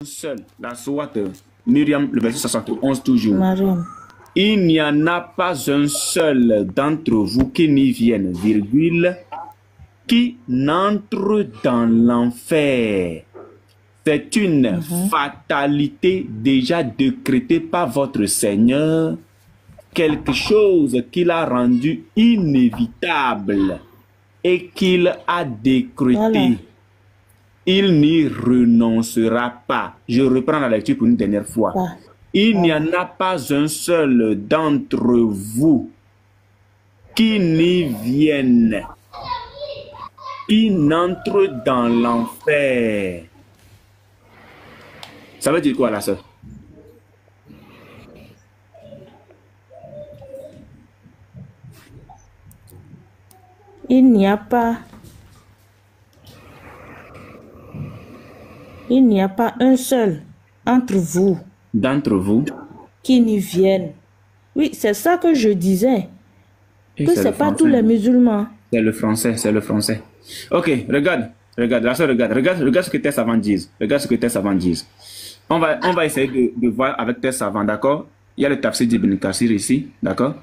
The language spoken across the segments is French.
seul, la sourate Myriam, le verset 71 toujours. Mariam. Il n'y en a pas un seul d'entre vous qui n'y vienne, virgule, qui n'entre dans l'enfer. C'est une fatalité déjà décrétée par votre Seigneur, quelque chose qu'il a rendu inévitable et qu'il a décrété. Voilà. Il n'y renoncera pas. Je reprends la lecture pour une dernière fois. Ah. Il n'y en a pas un seul d'entre vous qui n'y vienne, qui n'entre dans l'enfer. Ça veut dire quoi, la sœur? Il n'y a pas un seul entre vous D'entre vous. qui n'y vienne. Oui, c'est ça que je disais. Et Que c'est c'est le pas français. tous les musulmans. C'est le français, c'est le français. Ok, regarde, la sœur, regarde ce que tes savants disent. Regarde ce que tes savants disent. On va essayer de voir avec tes savants, d'accord? Il y a le tafsir d'Ibn Kassir ici, d'accord?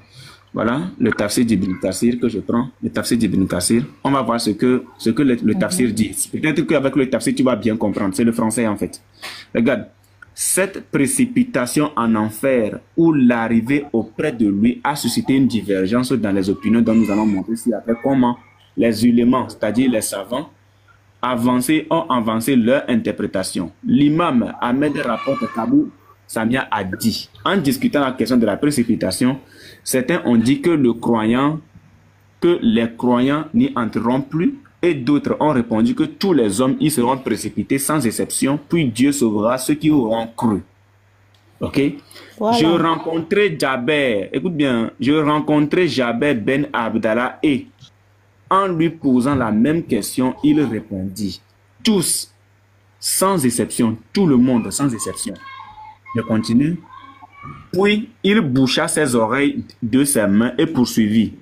Voilà, le tafsir d'Ibn Kassir que je prends, le tafsir d'Ibn Kassir. On va voir ce que le tafsir dit. Peut-être qu'avec le tafsir, tu vas bien comprendre. C'est le français, en fait. Regarde. Cette précipitation en enfer ou l'arrivée auprès de lui a suscité une divergence dans les opinions dont nous allons montrer ci-après comment les ulémas, c'est-à-dire les savants, ont avancé leur interprétation. L'imam Ahmed rapporte qu'Abou Samia a dit, en discutant la question de la précipitation, certains ont dit que les croyants n'y entreront plus, et d'autres ont répondu que tous les hommes y seront précipités sans exception, puis Dieu sauvera ceux qui auront cru. Ok? Voilà. Je rencontrais Jaber, écoute bien, je rencontrais Jaber Ben Abdallah et en lui posant la même question, il répondit, tous, sans exception, tout le monde sans exception. Je continue. Puis il boucha ses oreilles de ses mains et poursuivit,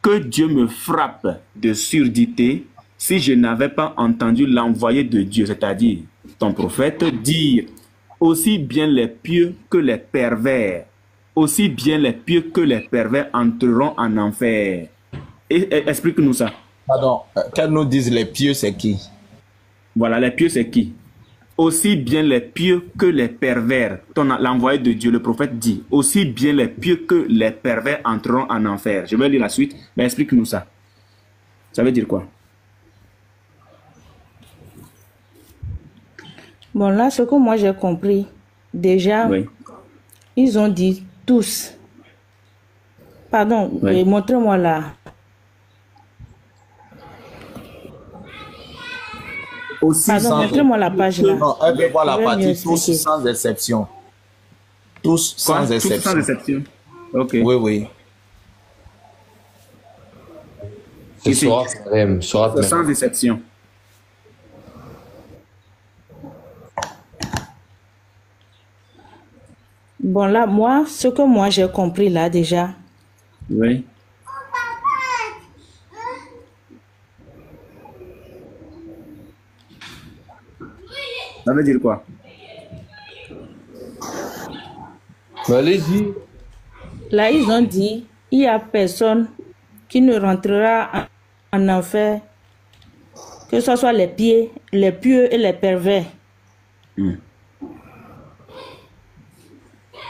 que Dieu me frappe de surdité si je n'avais pas entendu l'envoyé de Dieu, c'est-à-dire ton prophète, dire aussi bien les pieux que les pervers, aussi bien les pieux que les pervers entreront en enfer. Explique-nous ça. Pardon, quand nous disent les pieux, c'est qui? Voilà, les pieux, c'est qui? Aussi bien les pieux que les pervers. L'envoyé de Dieu, le prophète dit, aussi bien les pieux que les pervers entreront en enfer. Je vais lire la suite, mais explique-nous ça. Ça veut dire quoi? Bon, là, ce que moi j'ai compris, déjà, Oui. ils ont dit tous. Pardon, Oui. montrez-moi là. Aussi Pardon, sans montrez-moi la page là. Non, elle veut voir la Je vais partie mieux tous expliquer. sans exception. Tous Quoi? sans Tous exception. sans exception. Ok. Oui, oui. C'est Ici. Sourate Maryam, Sourate C'est Maryam. sans exception. Bon, là, moi, ce que moi j'ai compris là déjà, Oui. Ça veut dire quoi? Mais allez-y. là, ils ont dit, il n'y a personne qui ne rentrera en enfer, que ce soit les pieds, les pieux et les pervers.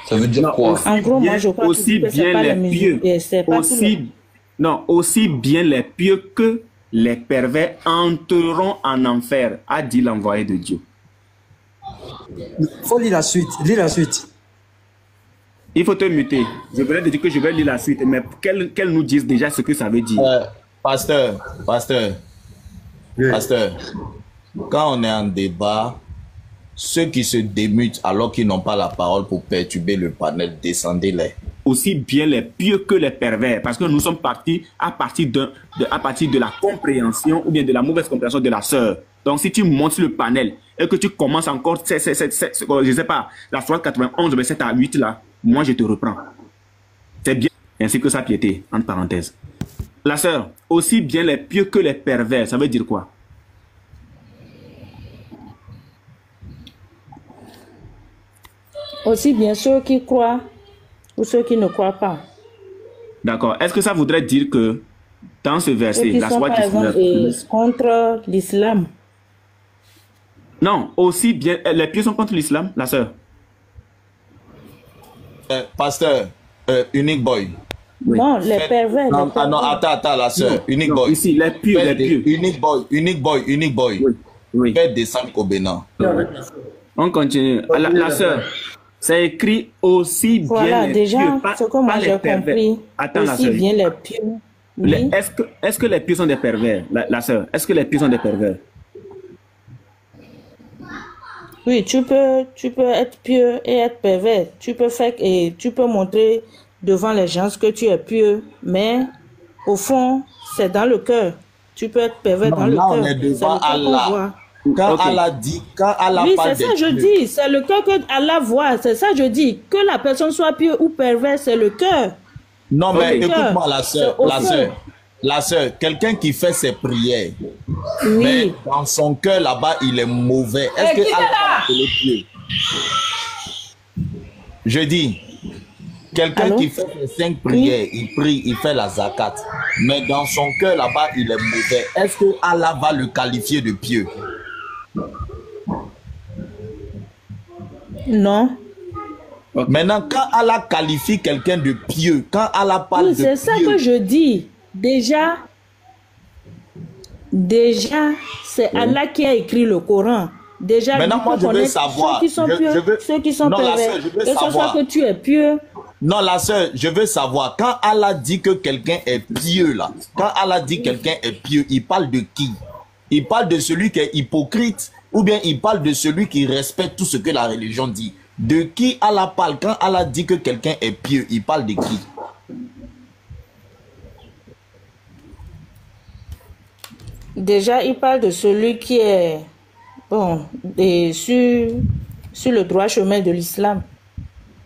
Ça veut dire Non, quoi? aussi En gros, moi, bien- je crois aussi que c'est bien pas les les pieux, musulmans, c'est pas tous les- aussi bien les pieux que les pervers entreront en enfer, a dit l'envoyé de Dieu. Faut lire la suite. Lis la suite. Il faut te muter. Je venais de dire que je vais lire la suite, mais qu'elle nous dise déjà ce que ça veut dire. Pasteur, Oui. pasteur, quand on est en débat, ceux qui se démutent alors qu'ils n'ont pas la parole pour perturber le panel, descendez-les. Aussi bien les pieux que les pervers, parce que nous sommes partis à partir de la compréhension ou bien de la mauvaise compréhension de la sœur. Donc si tu montes sur le panel et que tu commences encore, je sais pas, la sourate 91, verset à 8 là, moi je te reprends. C'est bien, ainsi que sa piété, entre parenthèses. La sœur, aussi bien les pieux que les pervers, ça veut dire quoi? Aussi bien ceux qui croient ou ceux qui ne croient pas. D'accord. Est-ce que ça voudrait dire que dans ce Ceux verset, qui la sont soie par exemple 19, contre l'islam. non, aussi bien, les pieux sont contre l'islam, la sœur. Pasteur, Unique Boy. Oui. Non, les pervers. Non, les ah non, pervers. attends, la sœur. Non, Unique non, Boy. ici, les pieux, les pieux. Unique Boy. Oui, oui. Faites descendre au Bénin. On continue. La sœur, c'est écrit aussi bien Voilà, les déjà, pieux, pas, ce que moi pas j'ai les pervers. compris, Attends, la aussi sœur. bien les pieux. Oui. Est-ce que les pieux sont des pervers, la sœur? Est-ce que les pieux sont des pervers? Oui, tu peux être pieux et être pervers. Tu peux faire et tu peux montrer devant les gens que tu es pieux, mais au fond, c'est dans le cœur. Tu peux être pervers dans le Là, on cœur. est devant C'est le cœur qu'on Allah. voit. Quand Ok. Allah dit, quand Allah Oui, parle c'est ça des je pieux, dis. C'est le cœur que Allah voit. C'est ça je dis. Que la personne soit pieux ou pervers, c'est le cœur. non, mais Ok. écoute-moi, la sœur, C'est au la fond. sœur, la sœur, quelqu'un qui fait ses prières, mais Oui. dans son cœur là-bas, il est mauvais. Est-ce que Allah va l'appeler pieux? Je dis, quelqu'un Allô? qui fait ses 5 prières, il prie, il fait la zakat, mais dans son cœur là-bas, il est mauvais. Est-ce que Allah va le qualifier de pieux? Non. Maintenant, quand Allah qualifie quelqu'un de pieux, quand Allah parle Oui, de c'est ça pieux, que je dis. Déjà, c'est Allah qui a écrit le Coran. Déjà, Maintenant, lui moi, peut je veux connaître savoir. ceux qui sont pieux, Je veux- ceux qui sont Non, la pervers. sœur, je veux Que ce soit savoir. que tu es pieux. non, la sœur, je veux savoir, quand Allah dit que quelqu'un est pieux, là, quand Allah dit que quelqu'un est pieux, il parle de qui? Il parle de celui qui est hypocrite, ou bien il parle de celui qui respecte tout ce que la religion dit? De qui Allah parle? Quand Allah dit que quelqu'un est pieux, il parle de qui? Déjà, il parle de celui qui est et sur le droit chemin de l'islam.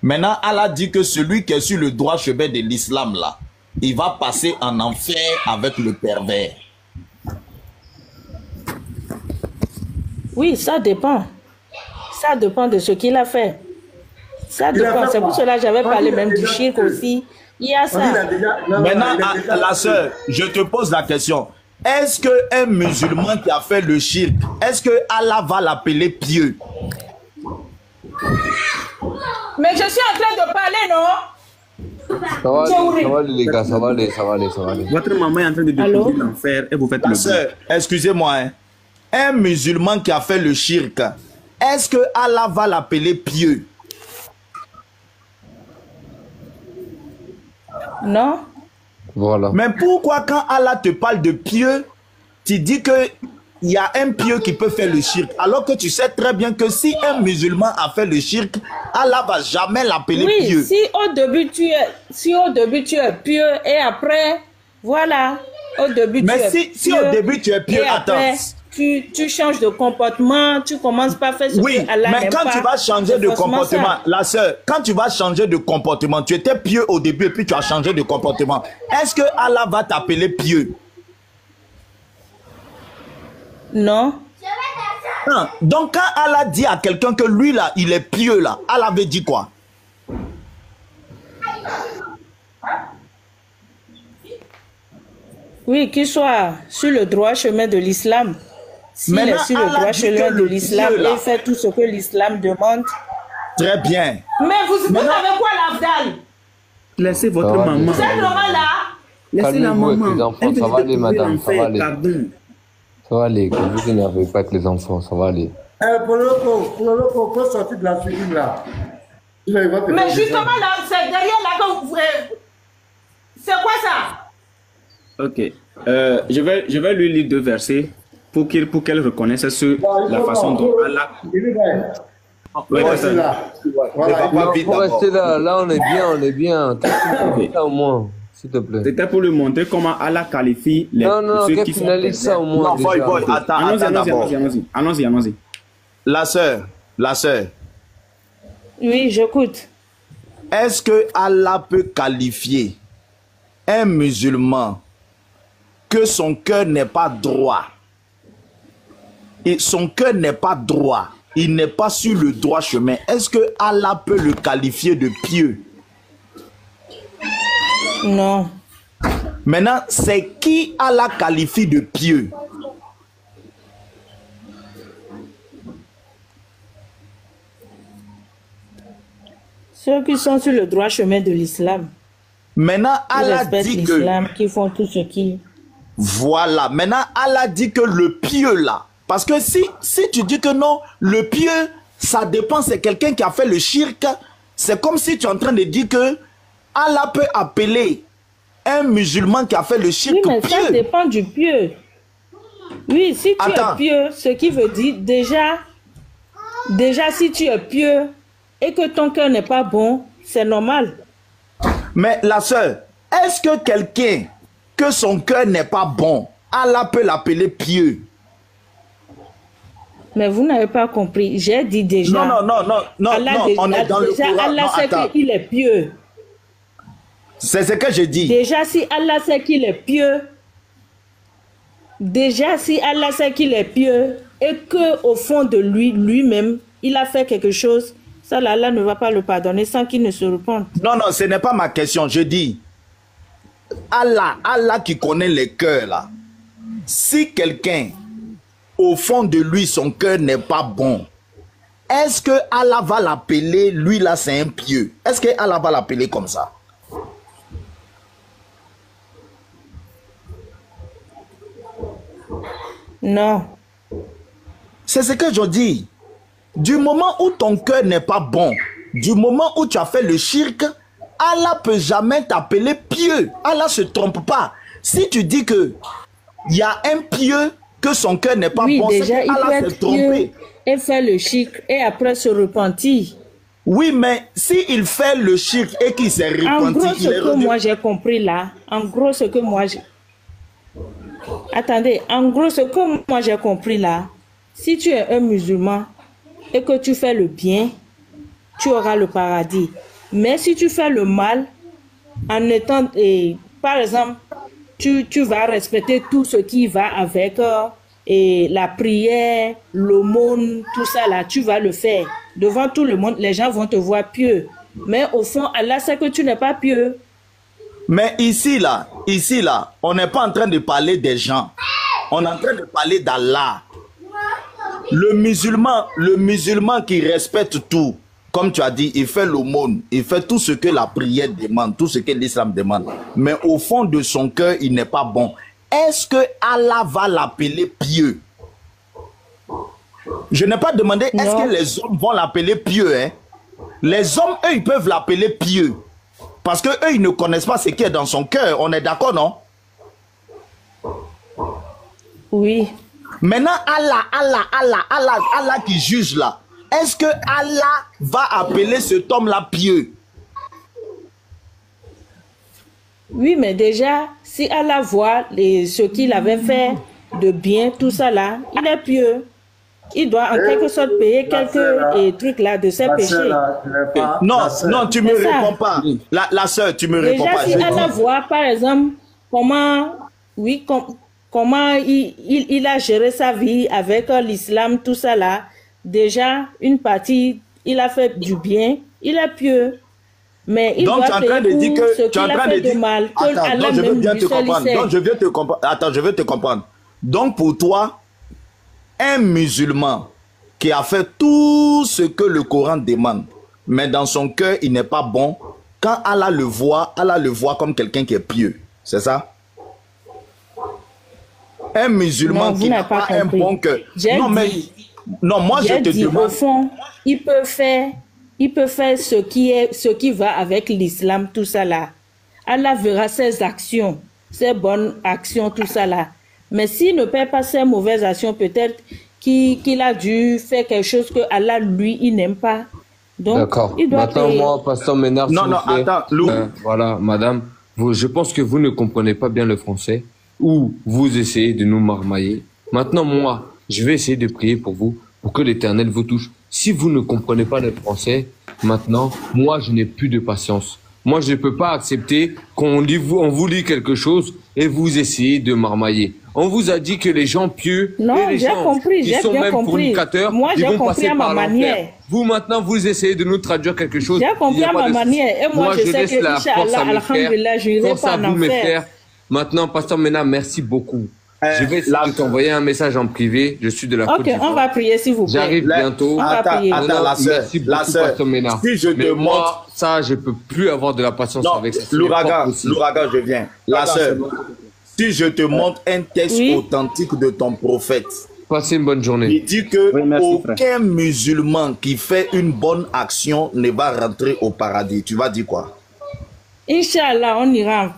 Maintenant, Allah dit que celui qui est sur le droit chemin de l'islam, là, il va passer en enfer avec le pervers. Oui, ça dépend. Ça dépend de ce qu'il a fait. Ça dépend. C'est pour cela que j'avais parlé même du shirk aussi. Il y a ça. Maintenant, la sœur, je te pose la question. Est-ce qu'un musulman qui a fait le shirk, est-ce que Allah va l'appeler pieux? Mais je suis en train de parler, non? Ça va aller, les gars, ça va aller. Votre maman est en train de Allô? découvrir l'enfer et vous faites La le sœur, excusez-moi, hein. Un musulman qui a fait le shirk, est-ce que Allah va l'appeler pieux? Non? Voilà. Mais pourquoi quand Allah te parle de pieux, tu dis que il y a un pieux qui peut faire le shirk, alors que tu sais très bien que si un musulman a fait le shirk, Allah va jamais l'appeler Oui, pieux. si au début tu es pieux et après, voilà, au début Mais tu es si pieux, au début tu es pieux, et après, attends. tu changes de comportement, tu commences pas à faire ce Oui, que Allah mais n'aime quand pas, tu vas changer c'est de forcément comportement, ça. la sœur, quand tu vas changer de comportement, tu étais pieux au début et puis tu as changé de comportement. Est-ce que Allah va t'appeler pieux? Non? Non. Donc quand Allah dit à quelqu'un que lui là, il est pieux là, Allah veut dire quoi? Oui, qu'il soit sur le droit chemin de l'islam. S'il est Maintenant, sur le Allah droit dit que chemin de le l'islam pieux, là. et fait tout ce que l'islam demande. Très bien. Mais vous avez quoi l'Afdal? Laissez votre Ça va, maman. Cette Laurent-là, Laissez la Calmez-vous avec maman. les enfants, Elle ça vient va de aller, découvrir madame, ça va l'enfer, aller. pardon. Ça va aller, que vous n'énervez pas avec les enfants, ça va aller. Pour le coup, faut sortir de la figure là. Il va te mais faire justement descendre. là, c'est derrière là que vous... C'est quoi ça? Ok. Je vais lui lire 2 versets pour qu'elle reconnaisse la façon dont Allah. Il est là. Ouais, Voici d'accord. là. Voilà, il va- vite Faut d'abord. rester là, on est bien. Ok. Ça au moins, s'il te plaît. C'était pour lui montrer comment Allah qualifie Non, ceux qu'elle qui sont finalise ça au moins. Non, boy, déjà. boy, attends, attends d'abord. Allons-y. La sœur, Oui, j'écoute. est-ce que Allah peut qualifier un musulman que son cœur n'est pas droit? Et son cœur n'est pas droit. il n'est pas sur le droit chemin, est-ce que Allah peut le qualifier de pieux? Non. Maintenant, c'est qui Allah qualifie de pieux? Ceux qui sont sur le droit chemin de l'islam. Maintenant, Qui Allah respectent dit que... l'islam, qui font tout ce qui... Voilà. Maintenant, Allah dit que le pieux là... Parce que si tu dis que non, le pieux, ça dépend, c'est quelqu'un qui a fait le shirk. C'est comme si tu es en train de dire que Allah peut appeler un musulman qui a fait le shirk Oui, mais pieux. ça dépend du pieux. Oui, si tu Attends. es pieux, ce qui veut dire déjà si tu es pieux et que ton cœur n'est pas bon, c'est normal. Mais la sœur, est-ce que quelqu'un que son cœur n'est pas bon, Allah peut l'appeler pieux? Mais vous n'avez pas compris. J'ai dit déjà. Non, Allah, on est dans le déjà, Coran. Allah Non, sait attends. qu'il est pieux. C'est ce que je dis. Déjà, si Allah sait qu'il est pieux, et que au fond de lui-même, il a fait quelque chose, ça là, Allah ne va pas le pardonner sans qu'il ne se repente. Non, ce n'est pas ma question. Je dis, Allah qui connaît les cœurs là. Si quelqu'un, au fond de lui, son cœur n'est pas bon, est-ce que Allah va l'appeler, lui là c'est un pieux? Est-ce que Allah va l'appeler comme ça? Non. C'est ce que je dis. Du moment où ton cœur n'est pas bon, du moment où tu as fait le shirk, Allah peut jamais t'appeler pieux. Allah se trompe pas. Si tu dis que il y a un pieux que son cœur n'est pas Oui, bon, déjà, c'est il que peut Allah être s'est trompé. pieux et faire le shirk et après se repentir. Oui, mais s'il fait le shirk et qu'il s'est En repenti, gros, il est ce que revenu. moi j'ai compris là, en gros, ce que moi j'ai... Attendez, en gros, ce que moi j'ai compris là, si tu es un musulman et que tu fais le bien, tu auras le paradis. Mais si tu fais le mal, en étant, par exemple, tu vas respecter tout ce qui va avec la prière, l'aumône, tout ça là, tu vas le faire. Devant tout le monde, les gens vont te voir pieux. Mais au fond, Allah sait que tu n'es pas pieux. Mais ici là, on n'est pas en train de parler des gens. On est en train de parler d'Allah. Le musulman qui respecte tout, comme tu as dit, il fait l'aumône, il fait tout ce que la prière demande, tout ce que l'islam demande. Mais au fond de son cœur, il n'est pas bon. Est-ce que Allah va l'appeler pieux? Je n'ai pas demandé, est-ce que les hommes vont l'appeler pieux, hein? Les hommes, eux, ils peuvent l'appeler pieux. Parce que eux, ils ne connaissent pas ce qui est dans son cœur. On est d'accord, non? Oui. Maintenant, Allah qui juge là. Est-ce que Allah va appeler cet homme-là pieux? Oui, mais déjà, si Allah voit ce qu'il avait fait de bien, tout ça là, il est pieux. Il doit en quelque sorte payer quelques trucs là de ses péchés. Non, tu me réponds pas. La sœur, tu me réponds pas. Déjà, si Allah voit, par exemple, comment il a géré sa vie avec l'islam, tout ça là, déjà, une partie, il a fait du bien, il est pieux. Mais il doit payer pour ce qu'il a fait de mal. Attends, je veux bien te comprendre. Donc, je veux te comprendre. Attends, je veux te comprendre. Donc, pour toi, un musulman qui a fait tout ce que le Coran demande, mais dans son cœur, il n'est pas bon, quand Allah le voit comme quelqu'un qui est pieux. C'est ça? Un musulman qui n'a pas un bon cœur. Non, moi je te demande. Au fond, il peut faire ce qui va avec l'islam, tout ça là. Allah verra ses actions, ses bonnes actions, tout ça là. Mais s'il ne paie pas ses mauvaises actions, peut-être qu'il a dû faire quelque chose que Allah, lui, il n'aime pas. Donc, d'accord. Il doit Maintenant, payer. moi, pasteur Ménard, Non, attends, Lou. voilà, madame, je pense que vous ne comprenez pas bien le français ou vous essayez de nous marmailler. Maintenant, moi, je vais essayer de prier pour vous, pour que l'Éternel vous touche. Si vous ne comprenez pas le français, maintenant, moi, je n'ai plus de patience. Moi, je ne peux pas accepter qu'on vous lit quelque chose et vous essayez de marmailler. On vous a dit que les gens pieux Non, et les j'ai gens compris, qui j'ai sont bien même compris. fornicateurs, Moi, ils j'ai vont compris passer à ma par manière. l'enfer. Vous, maintenant, vous essayez de nous traduire quelque chose. J'ai Il compris n'y a à pas ma de souci. manière. Et moi, je sais laisse que, la force à Inch'Allah, mes frères. alhamdulillah, je n'irai Force pas à en vous, mes enfer. frères. Maintenant, Pasteur Mena, merci beaucoup. Je vais essayer de t'envoyer un message en privé. Je suis de la Côte Ok, d'Ivoire. on va prier, s'il vous plaît. J'arrive bientôt. On va prier. Attends, la sœur, Merci la beaucoup, sœur. Pasteur Mena. Si je Mais te moi, montre, ça, je peux plus avoir de la patience non, avec ça. Ce n'est pas l'ouragan, possible. je viens. La sœur, si je te montre un texte Oui. authentique de ton prophète, Passez une bonne journée. il dit que Oui, merci, aucun musulman qui fait une bonne action ne va rentrer au paradis. Tu vas dire quoi? Inch'Allah, on ira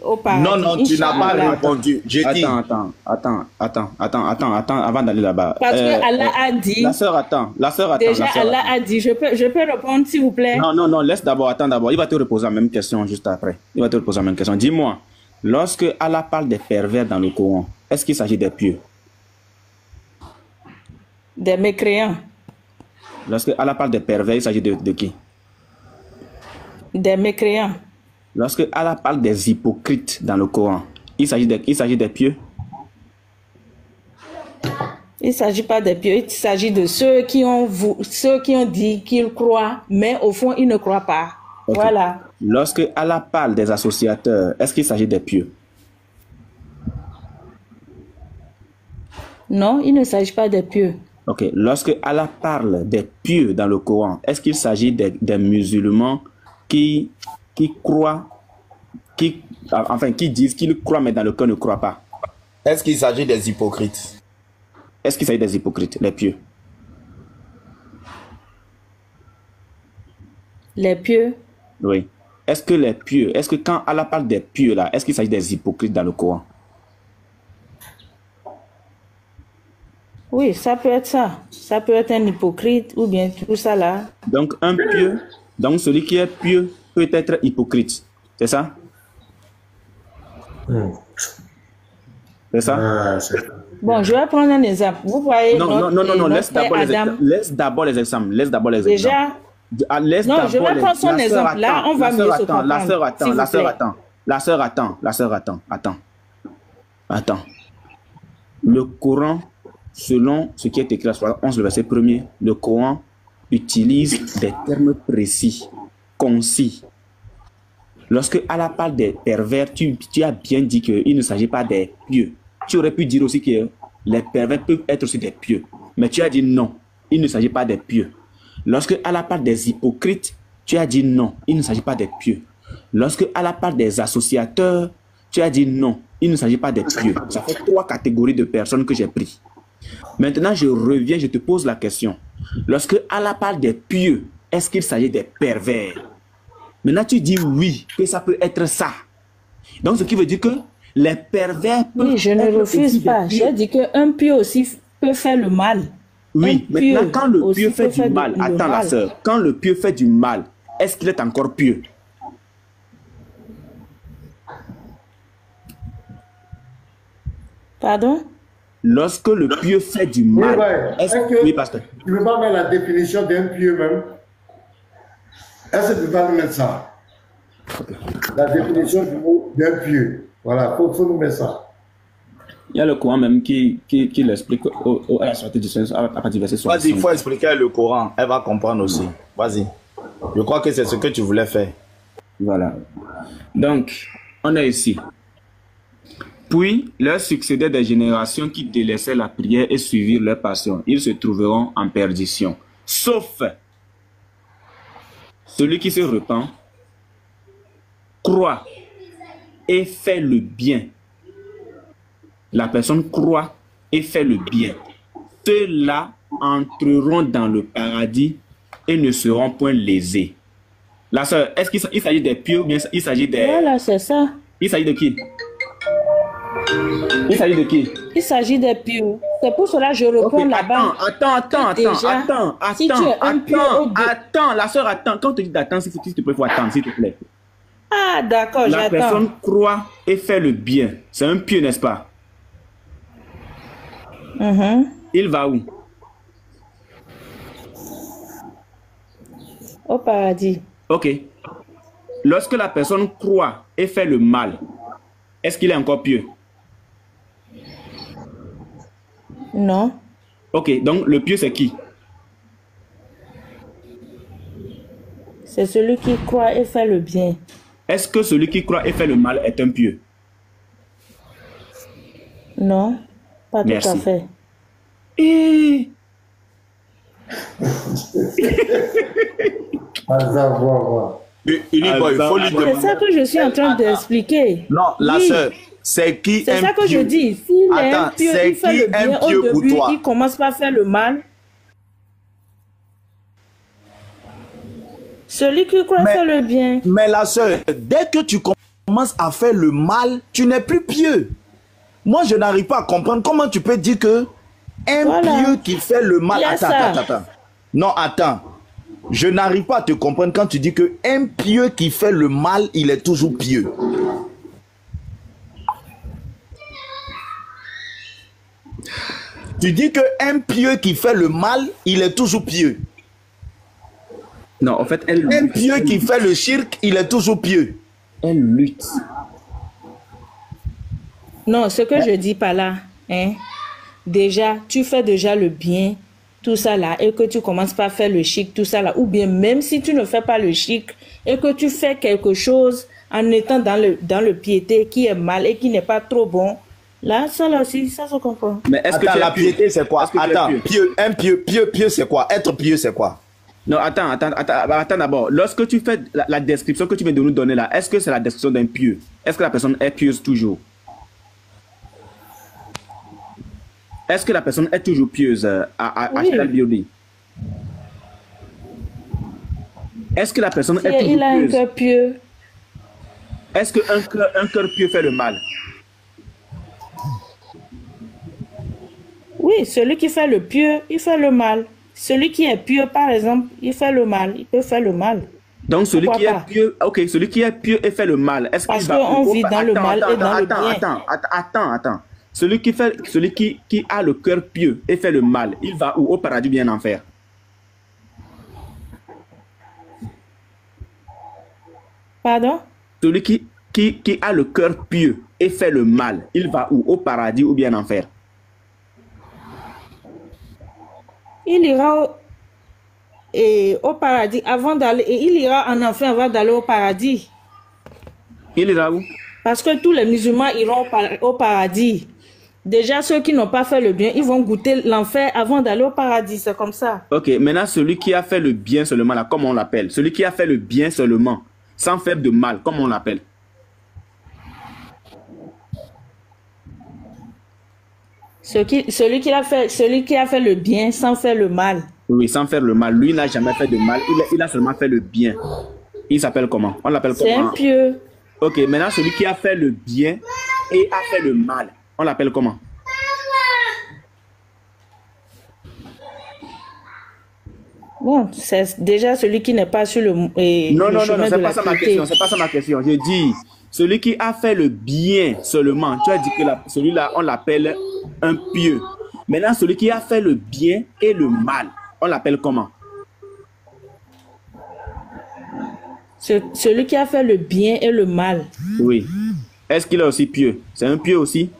au paradis. Non, non, tu n'as pas Inch'Allah. répondu. J'ai dit, Attends, avant d'aller là-bas. Parce que Allah a dit, La sœur attend. déjà Allah a dit, je peux répondre, s'il vous plaît. Non, laisse d'abord, attends d'abord. Il va te reposer la même question juste après. Il va te reposer la même question. Dis-moi, lorsque Allah parle des pervers dans le Coran, est-ce qu'il s'agit des pieux? Des mécréants. Lorsque Allah parle des pervers, il s'agit de qui? Des mécréants. Lorsque Allah parle des hypocrites dans le Coran, il s'agit des pieux? Il ne s'agit pas des pieux, il s'agit de ceux qui ont dit qu'ils croient, mais au fond, ils ne croient pas. Ok. Voilà. Lorsque Allah parle des associateurs, est-ce qu'il s'agit des pieux? Non, il ne s'agit pas des pieux. Ok. Lorsque Allah parle des pieux dans le Coran, est-ce qu'il s'agit des musulmans qui croient, qui disent qu'ils croient, mais dans le cœur ne croient pas? est-ce qu'il s'agit des hypocrites? Est-ce qu'il s'agit des hypocrites, les pieux? Les pieux, Oui. Est-ce que les pieux, est-ce que quand Allah parle des pieux là, est-ce qu'il s'agit des hypocrites dans le Coran? oui, ça peut être ça. Ça peut être un hypocrite ou bien tout ça là. Donc un pieux, donc celui qui est pieux peut être hypocrite. C'est ça? C'est ça? Bon, je vais prendre un exemple. Vous voyez Non, notre laisse père Adam. d'abord les exemples. Déjà, Laisse non, d'abord je vais les- prendre son la sœur exemple. Là, attend, on va la sœur mieux se attend, la comprendre, sœur attend, s'il la vous sœur plaît. attend, la sœur attend, la sœur attend. Le Coran, selon ce qui est écrit à Sourate 11, le verset 1er, le Coran utilise des termes précis, concis. Lorsque Allah parle des pervers, tu as bien dit qu'il ne s'agit pas des pieux. Tu aurais pu dire aussi que les pervers peuvent être aussi des pieux. Mais tu as dit non, il ne s'agit pas des pieux. Lorsque Allah parle des hypocrites, tu as dit non, il ne s'agit pas des pieux. Lorsque Allah parle des associateurs, tu as dit non, il ne s'agit pas des pieux. Ça fait 3 catégories de personnes que j'ai pris. Maintenant, je reviens, je te pose la question. Lorsque Allah parle des pieux, est-ce qu'il s'agit des pervers? Maintenant, tu dis oui, que ça peut être ça. Donc, ce qui veut dire que les pervers peuvent Oui, je ne être refuse aussi des pas. pieux. J'ai dit qu'un pieux aussi peut faire le mal. Oui, Un maintenant, pieux quand le aussi pieux peut fait faire du mal, le attends la mal. sœur, quand le pieux fait du mal, est-ce qu'il est encore pieux? Pardon? Lorsque le pieux fait du Oui, mal, ouais. est-ce Est-ce que oui, pasteur? tu ne veux pas mettre la définition d'un pieux même? Est-ce que tu ne veux pas nous mettre ça? La définition du mot d'un pieux. Voilà, il faut nous mettre ça. Il y a le Coran même qui l'explique à la sortie du Seigneur à partir du verset Vas-y, 65. il faut expliquer le Coran. Elle va comprendre aussi. Vas-y. Je crois que c'est ce que tu voulais faire. Voilà. Donc, on est ici. Puis, leur succédaient des générations qui délaissaient la prière et suivirent leur passion. Ils se trouveront en perdition. Sauf celui qui se repent, croit et fait le bien. La personne croit et fait le bien. Ceux-là entreront dans le paradis et ne seront point lésés. La sœur, est-ce qu'il s'agit des pieux ou bien il s'agit des... Voilà, c'est ça. Il s'agit de qui? Il s'agit de qui? Il s'agit des pieux. C'est pour cela que je reprends Ok, là-bas. Si tu es un pieux au bout- attends, la sœur attend. Quand on te dit d'attendre, s'il te plaît, il faut attendre, s'il te plaît. Ah, d'accord, La j'attends. personne croit et fait le bien. C'est un pieux, n'est-ce pas? Mhm. Il va où? Au paradis. Ok. Lorsque la personne croit et fait le mal, est-ce qu'il est encore pieux? Non. Ok, donc le pieux, c'est qui? C'est celui qui croit et fait le bien. Est-ce que celui qui croit et fait le mal est un pieux? Non, pas tout Merci. à fait. Eh, À savoir. Il faut lui C'est demander. ça que je suis en train d'expliquer. Non, la Oui. sœur, c'est qui C'est un ça que je pieux? dis. S'il est un Attends, pieux, c'est il fait qui le bien un pieux au pour début, toi? il commence pas à faire le mal. Celui qui croit Mais- faire le bien. Mais la sœur, dès que tu commences à faire le mal, tu n'es plus pieux. Moi, je n'arrive pas à comprendre comment tu peux dire que un Voilà. pieux qui fait le mal. Il y a ça. Attends. Non, attends. Je n'arrive pas à te comprendre quand tu dis que un pieux qui fait le mal, il est toujours pieux. Tu dis que un pieux qui fait le mal, il est toujours pieux. non, en fait, elle Un lutte. pieux qui fait le shirk, il est toujours pieux. Elle lutte. Non, ce que je dis par là, hein, déjà, tu fais déjà le bien, tout ça là, et que tu commences pas à faire le chic, tout ça là, ou bien même si tu ne fais pas le chic, et que tu fais quelque chose en étant dans le piété qui est mal et qui n'est pas trop bon, là, ça là aussi, ça se comprend. Mais est-ce que Attends, tu es la pieux? piété, c'est quoi? Est-ce que tu es Attends, pieux? pieux, c'est quoi? Être pieux, c'est quoi? Non, attends d'abord. Lorsque tu fais la description que tu viens de nous donner là, est-ce que c'est la description d'un pieux? Est-ce que la personne est pieuse toujours? Est-ce que la personne est toujours pieuse à Oui. Shadal Biodi? Est-ce que la personne Si est toujours il a un pieuse? cœur pieux, Est-ce qu'un cœur pieux fait le mal? oui, celui qui fait le pieux, il fait le mal. Celui qui est pieux, par exemple, il fait le mal, il peut faire le mal. Donc celui Pourquoi qui pas? est pieux, ok, celui qui est pieux et fait le mal, est-ce qu'il Parce va qu'on vit dans le mal et dans le bien. Attends. Celui qui a le cœur pieux et fait le mal, il va où? Au paradis ou bien en enfer? Pardon? Celui qui a le cœur pieux et fait le mal, il va où? Au paradis ou bien en enfer? Il ira au paradis avant d'aller, et il ira en enfer avant d'aller au paradis. Il ira où? Parce que tous les musulmans iront au paradis. Déjà, ceux qui n'ont pas fait le bien, ils vont goûter l'enfer avant d'aller au paradis. C'est comme ça. Ok, maintenant celui qui a fait le bien seulement, là, comment on l'appelle? Celui qui a fait le bien seulement, sans faire de mal, comment on l'appelle? Celui qui a fait le bien sans faire le mal. Oui, sans faire le mal. Lui n'a jamais fait de mal, il a seulement fait le bien. Il s'appelle comment? On l'appelle C'est comment? un pieux. Ok, maintenant celui qui a fait le bien et a fait le mal, on l'appelle comment? Bon, c'est déjà celui qui n'est pas sur le Non, chemin de c'est la pas ça ma piété. question, c'est pas ça ma question. Je dis, celui qui a fait le bien seulement, tu as dit que celui-là, on l'appelle un pieux. Maintenant, celui qui a fait le bien et le mal, on l'appelle comment? Celui qui a fait le bien et le mal. Oui. Est-ce qu'il est aussi pieux? C'est un pieux aussi?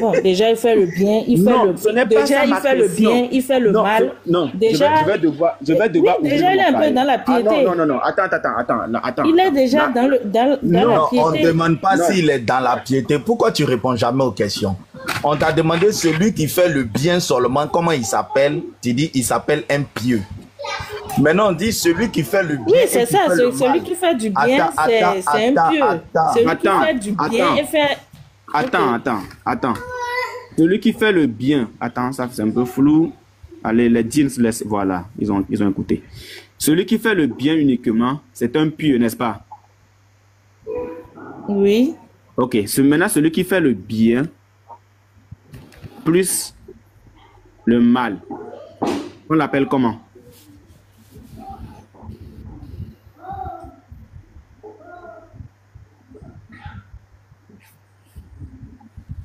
Bon, déjà, il fait le bien, il fait Non, le ce n'est pas déjà, ça il ma fait le question. bien, il fait le Non, mal. non, déjà, je vais devoir oui, ouvrir déjà, il est mon un peu cahier. dans la Ah, piété. non, attends. Il est déjà Là, dans la Non, on ne piété. demande pas Non. s'il est dans la piété. Pourquoi tu réponds jamais aux questions? On t'a demandé celui qui fait le bien seulement, comment il s'appelle? Tu dis, il s'appelle un pieux. Maintenant, on dit celui qui fait le bien. Oui, et c'est qui ça. fait le Celui mal. qui fait du bien, c'est un pieux. Celui qui fait du bien et fait... Attends. Celui qui fait le bien, attends, ça c'est un peu flou. Allez, les jeans, voilà, ils ont écouté. Celui qui fait le bien uniquement, c'est un pieux, n'est-ce pas? Oui. Ok, maintenant celui qui fait le bien plus le mal, on l'appelle comment?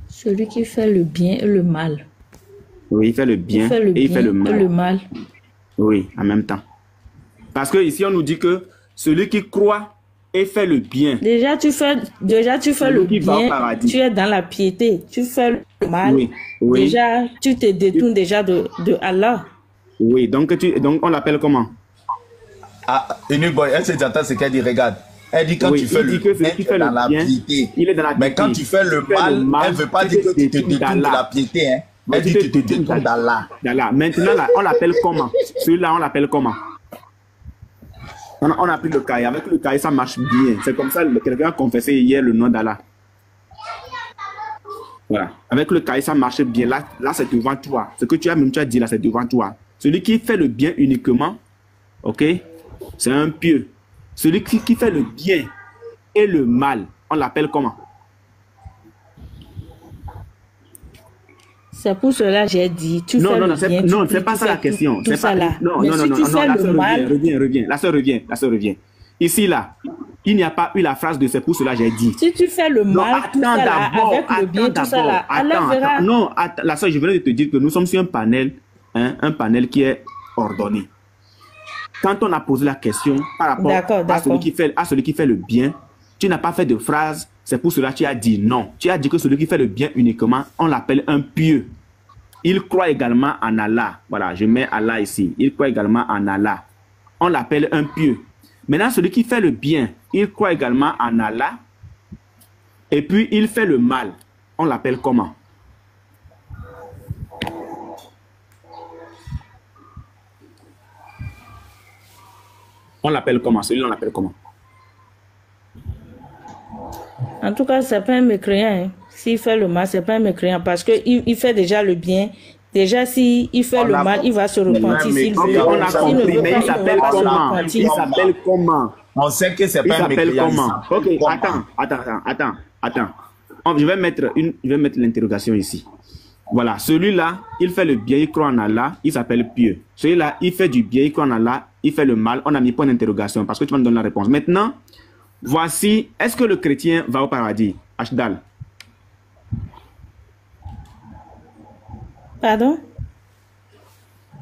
Celui qui fait le bien et le mal. Oui, il fait le bien Il fait le et bien il fait le et mal. le mal. Oui, en même temps. Parce que ici on nous dit que celui qui croit et fait le bien. Déjà, tu fais le qui va au bien, paradis. tu es dans la piété. Tu fais le mal. Oui, oui. Déjà, tu te détournes déjà de Allah. Oui, donc on l'appelle comment? Ah, Uniboy, elle sait ce qu'elle dit, regarde. Elle dit quand Oui, tu fais il dit le que celui bien, qui tu es fait dans le la bien, piété. il est dans la Mais quand piété. tu fais le Tu fais le mal, mal, elle ne veut pas tu dire te que tu te détournes détournes de d'Allah. la piété. Hein. Mais Elle dit que tu te détournes d'Allah. d'Allah. Maintenant, là, on l'appelle comment? Celui-là, on l'appelle comment? On a pris le cahier. Avec le cahier, ça marche bien. C'est comme ça, quelqu'un a confessé hier le nom d'Allah. Voilà. Avec le cahier, ça marche bien. Là c'est devant toi. Ce que tu as dit là, c'est devant toi. Celui qui fait le bien uniquement, ok, c'est un pieux. Celui qui fait le bien et le mal, on l'appelle comment? C'est pour cela que j'ai dit, tu fais le bien. Non, c'est pas ça la question. C'est ça là. Non, Mais si tu fais le mal... Reviens. La sœur revient. Ici, là, il n'y a pas eu la phrase de c'est pour cela que j'ai dit. Si tu fais le mal, tout ça là, avec le bien, tout ça là, Allah verra. Non, la sœur, je venais de te dire que nous sommes sur un panel, hein, un panel qui est ordonné. Quand on a posé la question par rapport à celui qui fait le bien, tu n'as pas fait de phrase, c'est pour cela que tu as dit non. Tu as dit que celui qui fait le bien uniquement, on l'appelle un pieux. Il croit également en Allah. Voilà, je mets Allah ici. Il croit également en Allah. On l'appelle un pieux. Maintenant, celui qui fait le bien, il croit également en Allah. Et puis, il fait le mal. On l'appelle comment? On l'appelle comment? Celui-là, on l'appelle comment? En tout cas, c'est pas un mécréant. Hein. S'il fait le mal, c'est pas un mécréant parce qu'il fait déjà le bien. Déjà, s'il fait le mal, il va se repentir. S'il veut, on a compris, mais il s'appelle comment? Il s'appelle comment? On sait que c'est pas un mécréant. Ok, attends. Je vais mettre l'interrogation ici. Voilà, celui-là, il fait le bien, il croit en Allah, il s'appelle pieux. Celui-là, il fait du bien, il croit en Allah, il fait le mal. On a mis point d'interrogation parce que tu vas me donner la réponse. Maintenant, voici, est-ce que le chrétien va au paradis? Ashdal. Pardon?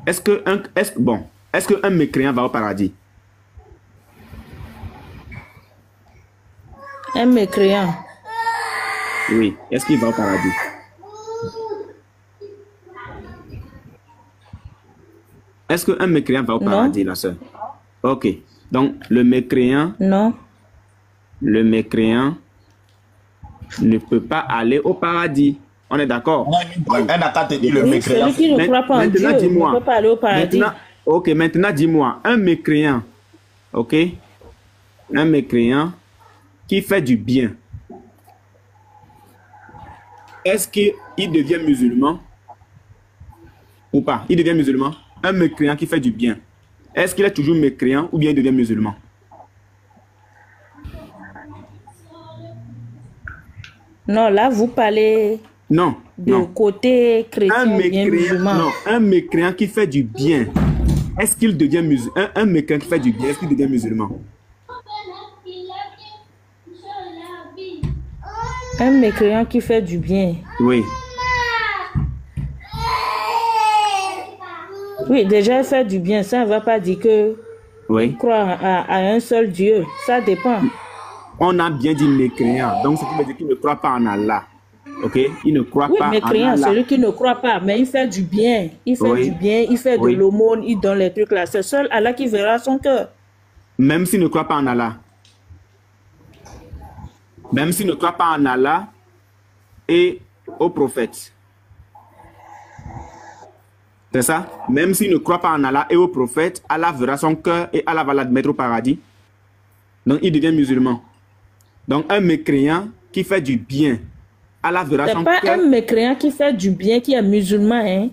Est-ce qu'un mécréant va au paradis? Un mécréant? Oui. Est-ce qu'il va au paradis? Est-ce qu'un mécréant va au paradis, la sœur? Ok. Donc, le mécréant... Non. Le mécréant ne peut pas aller au paradis. On est d'accord? Elle n'a qu'à te dire le mécréant. Celui qui ne croit pas en Dieu ne peut pas aller au paradis. Maintenant, dis-moi, un mécréant, ok? Un mécréant qui fait du bien, est-ce qu'il devient musulman ou pas? Il devient musulman? Un mécréant qui fait du bien, est-ce qu'il est toujours mécréant ou bien il devient musulman? Non, là, vous parlez côté chrétien ou bien musulman. Non, un mécréant qui fait du bien, est-ce qu'il devient musulman? Un mécréant qui fait du bien, est-ce qu'il devient musulman? Un mécréant qui fait du bien. Oui. Oui, déjà, il fait du bien. Ça ne va pas dire que il croit à un seul Dieu. Ça dépend. On a bien dit mécréant. Donc, ce qui veut dire qu'il ne croit pas en Allah. Ok? Il ne croit pas en Allah. Oui, mécréant, celui qui ne croit pas, mais il fait du bien. Il fait du bien, il fait de l'aumône, il donne les trucs là. C'est seul Allah qui verra son cœur. Même s'il ne croit pas en Allah. Même s'il ne croit pas en Allah et au prophète. C'est ça? Même s'il ne croit pas en Allah et au prophète, Allah verra son cœur et Allah va l'admettre au paradis. Donc, il devient musulman. Donc, un mécréant qui fait du bien, Allah verra son cœur. C'est pas un mécréant qui fait du bien qui est musulman, hein?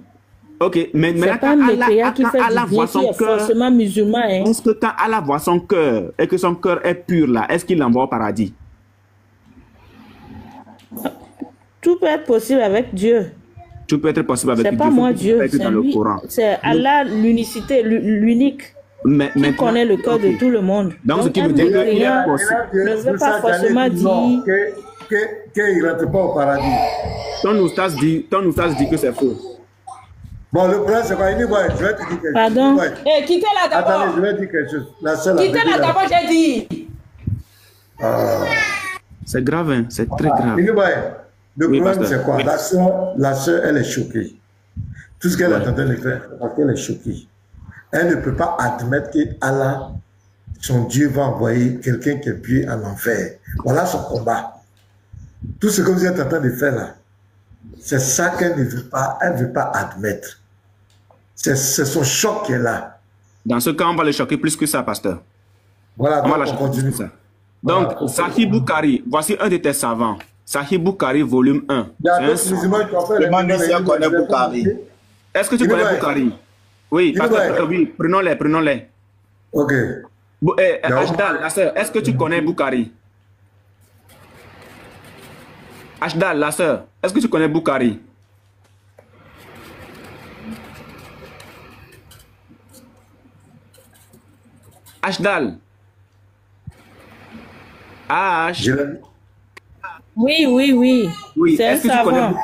Ok, mais c'est pas un mécréant qui fait du bien qui est forcément musulman, hein? Est-ce que quand Allah voit son cœur et que son cœur est pur là, est-ce qu'il l'envoie au paradis? Tout peut être possible avec Dieu. Tout peut être possible avec Dieu. C'est pas moi Dieu, c'est Allah, l'unicité, l'unique. Qui connaît le cœur de tout le monde. Donc ce qui veut dire qu'il est possible. Ne veut pas forcément dire qu'il ne rentre pas au paradis. Ton oustaz dit que c'est faux. Bon, le problème, c'est quoi? Je vais te dire quelque chose. Pardon? Quittez-la d'abord. Attendez, je vais dire quelque chose. Quittez-la d'abord, j'ai dit. C'est grave, hein? C'est très grave. Le Oui, problème, pasteur. c'est quoi? Oui. La sœur, elle est choquée. Tout ce qu'elle est en train de faire, c'est parce qu'elle est choquée. Elle ne peut pas admettre qu'Allah, son Dieu, va envoyer quelqu'un qui est pieux en enfer. Voilà son combat. Tout ce que vous êtes en train de faire là, c'est ça qu'elle ne veut pas, elle ne veut pas admettre. C'est son choc qui est là. Dans ce cas, on va le choquer plus que ça, pasteur. Voilà, On va donc la on choquer plus continue. que ça. Donc, Voilà. Sahih Bukhari, voici un de tes savants. Sahih Bukhari, volume 1. Il y a C'est un d'autres savant. musulmans qui ont fait Demande si elle connaît Bukhari. Est-ce que tu Il connais va- Bukhari? Oui, Il pasteur, va- oui, prenons-les, prenons-les. Ok. Non. Ashdal, la sœur, est-ce que tu connais Bukhari? Ashdal, la sœur, est-ce que tu connais Bukhari? Ashdal. Ash. Je l'ai- Oui, oui, oui. Oui, C'est un est-ce que tu connais savant.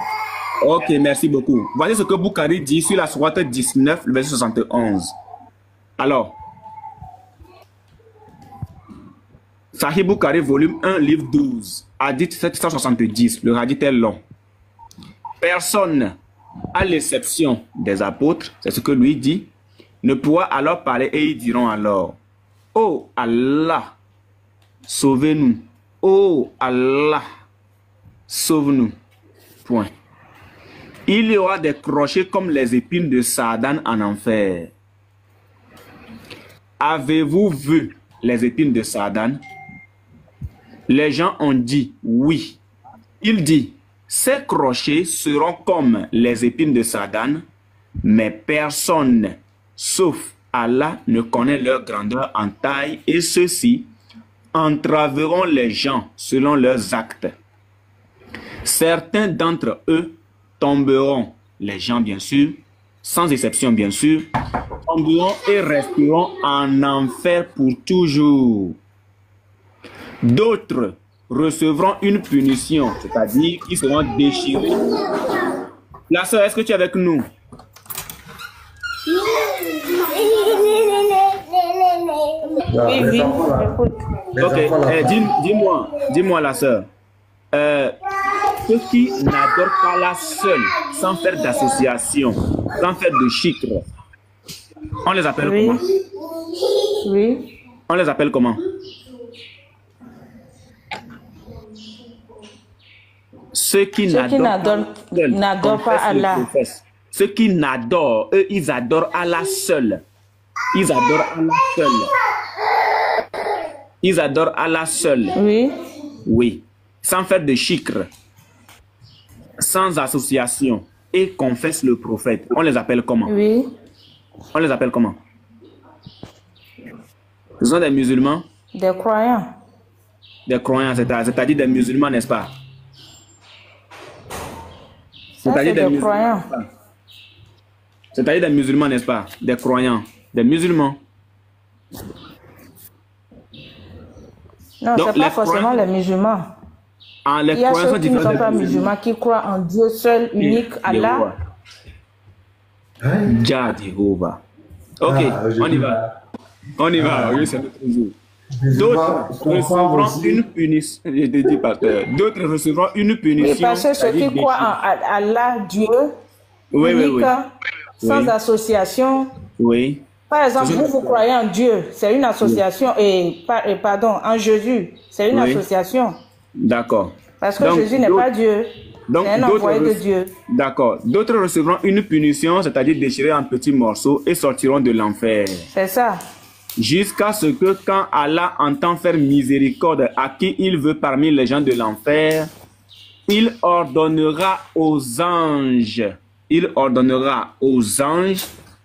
Ok, merci beaucoup. Voici ce que Bukhari dit sur la sourate 19, le verset 71. Alors, Sahih Bukhari, volume 1, livre 12, hadith 770, le hadith est long. Personne, à l'exception des apôtres, c'est ce que lui dit, ne pourra alors parler et ils diront alors, oh Allah, sauvez-nous. Oh Allah, sauve-nous. Point. Il y aura des crochets comme les épines de Satan en enfer. Avez-vous vu les épines de Satan? Les gens ont dit oui. Il dit, ces crochets seront comme les épines de Satan, mais personne, sauf Allah, ne connaît leur grandeur en taille, et ceux-ci entraveront les gens selon leurs actes. Certains d'entre eux tomberont, les gens bien sûr, sans exception bien sûr, tomberont et resteront en enfer pour toujours. D'autres recevront une punition, c'est-à-dire qu'ils seront déchirés. La sœur, est-ce que tu es avec nous? Oui, les oui. enfants, là. Écoute. Les Ok, enfants, là. dis-moi la sœur. Ceux qui n'adorent pas la seule, sans faire d'association, sans faire de chiffres, on les appelle Oui. comment? Oui. On les appelle comment? Ceux qui n'adorent pas Allah. Ceux qui n'adorent, eux, ils adorent Allah seul. Ils adorent Allah seul. Ils adorent Allah seul. Oui. Oui. Sans faire de chicre. Sans association. Et confessent le prophète. On les appelle comment? Oui. On les appelle comment? Ce sont des musulmans, Des croyants. des croyants, c'est-à-dire des musulmans, n'est-ce pas? Ça, c'est des musulmans, croyants. n'est-ce pas? C'est-à-dire des musulmans, n'est-ce pas? Des croyants, des musulmans. Non, Donc, c'est pas les forcément croyants- les musulmans. Ah, les Il y a croyants ceux sont qui ne différents sont pas des musulmans, qui croient en Dieu seul, unique, Allah. Jah Jéhovah. Ok, on y va. On y va, oui, c'est notre jour. D'autres recevront une punition. Je te dis, pasteur. D'autres recevront une punition. Oui, parce que ceux c'est-à-dire qui croient en Allah, Dieu, Oui, oui, unique, oui. sans Oui. association. Oui. Par exemple, Ce sont- vous croyez en Dieu, c'est une association, pardon, en Jésus, c'est une Oui. association. D'accord. Parce que Donc, Jésus n'est d'autres- pas Dieu, donc, c'est un d'autres envoyé de rece- Dieu. D'accord. D'autres recevront une punition, c'est-à-dire déchirés en petits morceaux et sortiront de l'enfer. C'est ça. Jusqu'à ce que quand Allah entend faire miséricorde à qui il veut parmi les gens de l'enfer, il ordonnera aux anges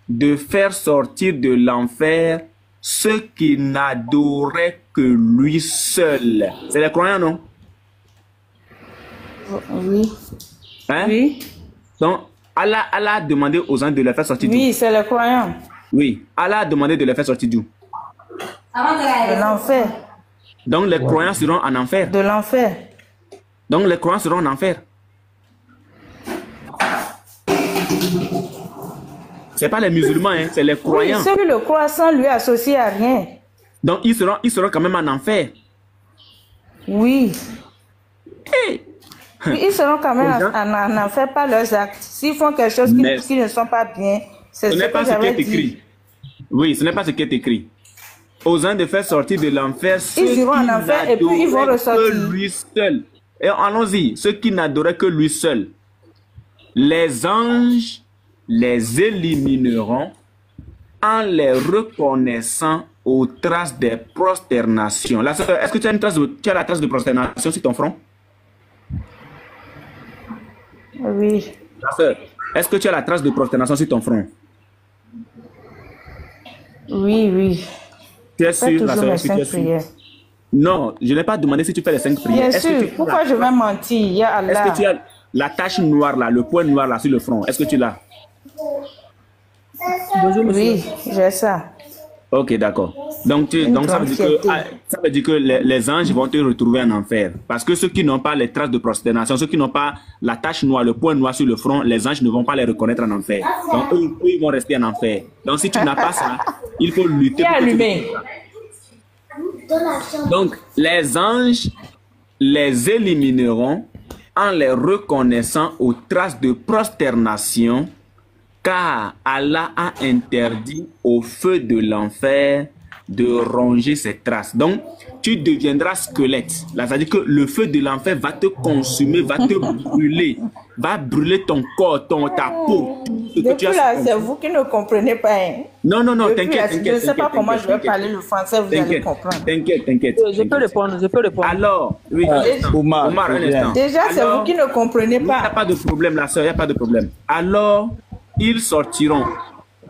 de faire sortir de l'enfer ceux qui n'adoraient que lui seul. C'est les croyants, non? Oui. Hein? Oui. Donc, Allah a demandé aux anges de les faire sortir d'où? Oui, c'est les croyants. Oui. Allah a demandé de les faire sortir d'où? De l'enfer. Donc, les croyants seront en enfer. De l'enfer. Donc, les croyants seront en enfer. C'est pas les musulmans, hein, c'est les Oui, croyants. ceux qui le croient sans lui associer à rien. Donc, ils seront quand même en enfer. Oui. Hey. Oui, ils seront quand même Les gens- en enfer par leurs actes. S'ils font quelque chose Mais- qui ne sont pas bien, c'est Ce ce n'est que pas ce qui j'avais est dit. écrit. Oui, ce n'est pas ce qui est écrit. Aux uns de faire sortir de l'enfer ceux Ils iront en enfer et puis ils vont n'adoraient ressortir. que lui seul. Et allons-y, ceux qui n'adoraient que lui seul. Les anges les élimineront en les reconnaissant aux traces des prosternations. Là, est-ce que tu as, tu as la trace de prosternation sur ton front? Oui. La sœur, est-ce que tu as la trace de prosternation sur ton front? Oui, oui. Tu es Je fais sûr, la toujours sœur? mes Est-ce que tu 5 es sûr? prières. Non, je n'ai pas demandé si tu fais les 5 prières. Bien Est-ce que sûr. tu- Pourquoi je vais mentir? Ya Est-ce Allah. que tu as la tache noire là, le point noir là sur le front? Est-ce que tu l'as? Oui, j'ai ça. Ok, d'accord. Donc, Une donc ça veut grande dire que, fierté. ça veut dire que les anges vont te retrouver en enfer. Parce que ceux qui n'ont pas les traces de prosternation, ceux qui n'ont pas la tache noire, le point noir sur le front, les anges ne vont pas les reconnaître en enfer. Donc, eux, ils vont rester en enfer. Donc, si tu n'as pas ça, il faut lutter. Qui a pour que tu- allumé? Donc, les anges les élimineront en les reconnaissant aux traces de prosternation, car Allah a interdit au feu de l'enfer de ronger ces traces. Donc, tu deviendras squelette. Là, c'est-à-dire que le feu de l'enfer va te consumer, va te brûler, va brûler ton corps, ta peau. Tout ce que tu Depuis as là, sur c'est ton- vous qui ne comprenez pas. Hein. Non, non, non, Depuis là, t'inquiète, je ne sais pas t'inquiète, comment je vais t'inquiète, parler le français, vous allez T'inquiète, comprendre. t'inquiète. Je peux répondre. Alors, oui, un instant. Oumar, Omar, un je viens. instant. Déjà, c'est Alors, vous qui ne comprenez il n'y a pas. pas de problème, la sœur, il n'y a pas de problème. Alors, ils sortiront,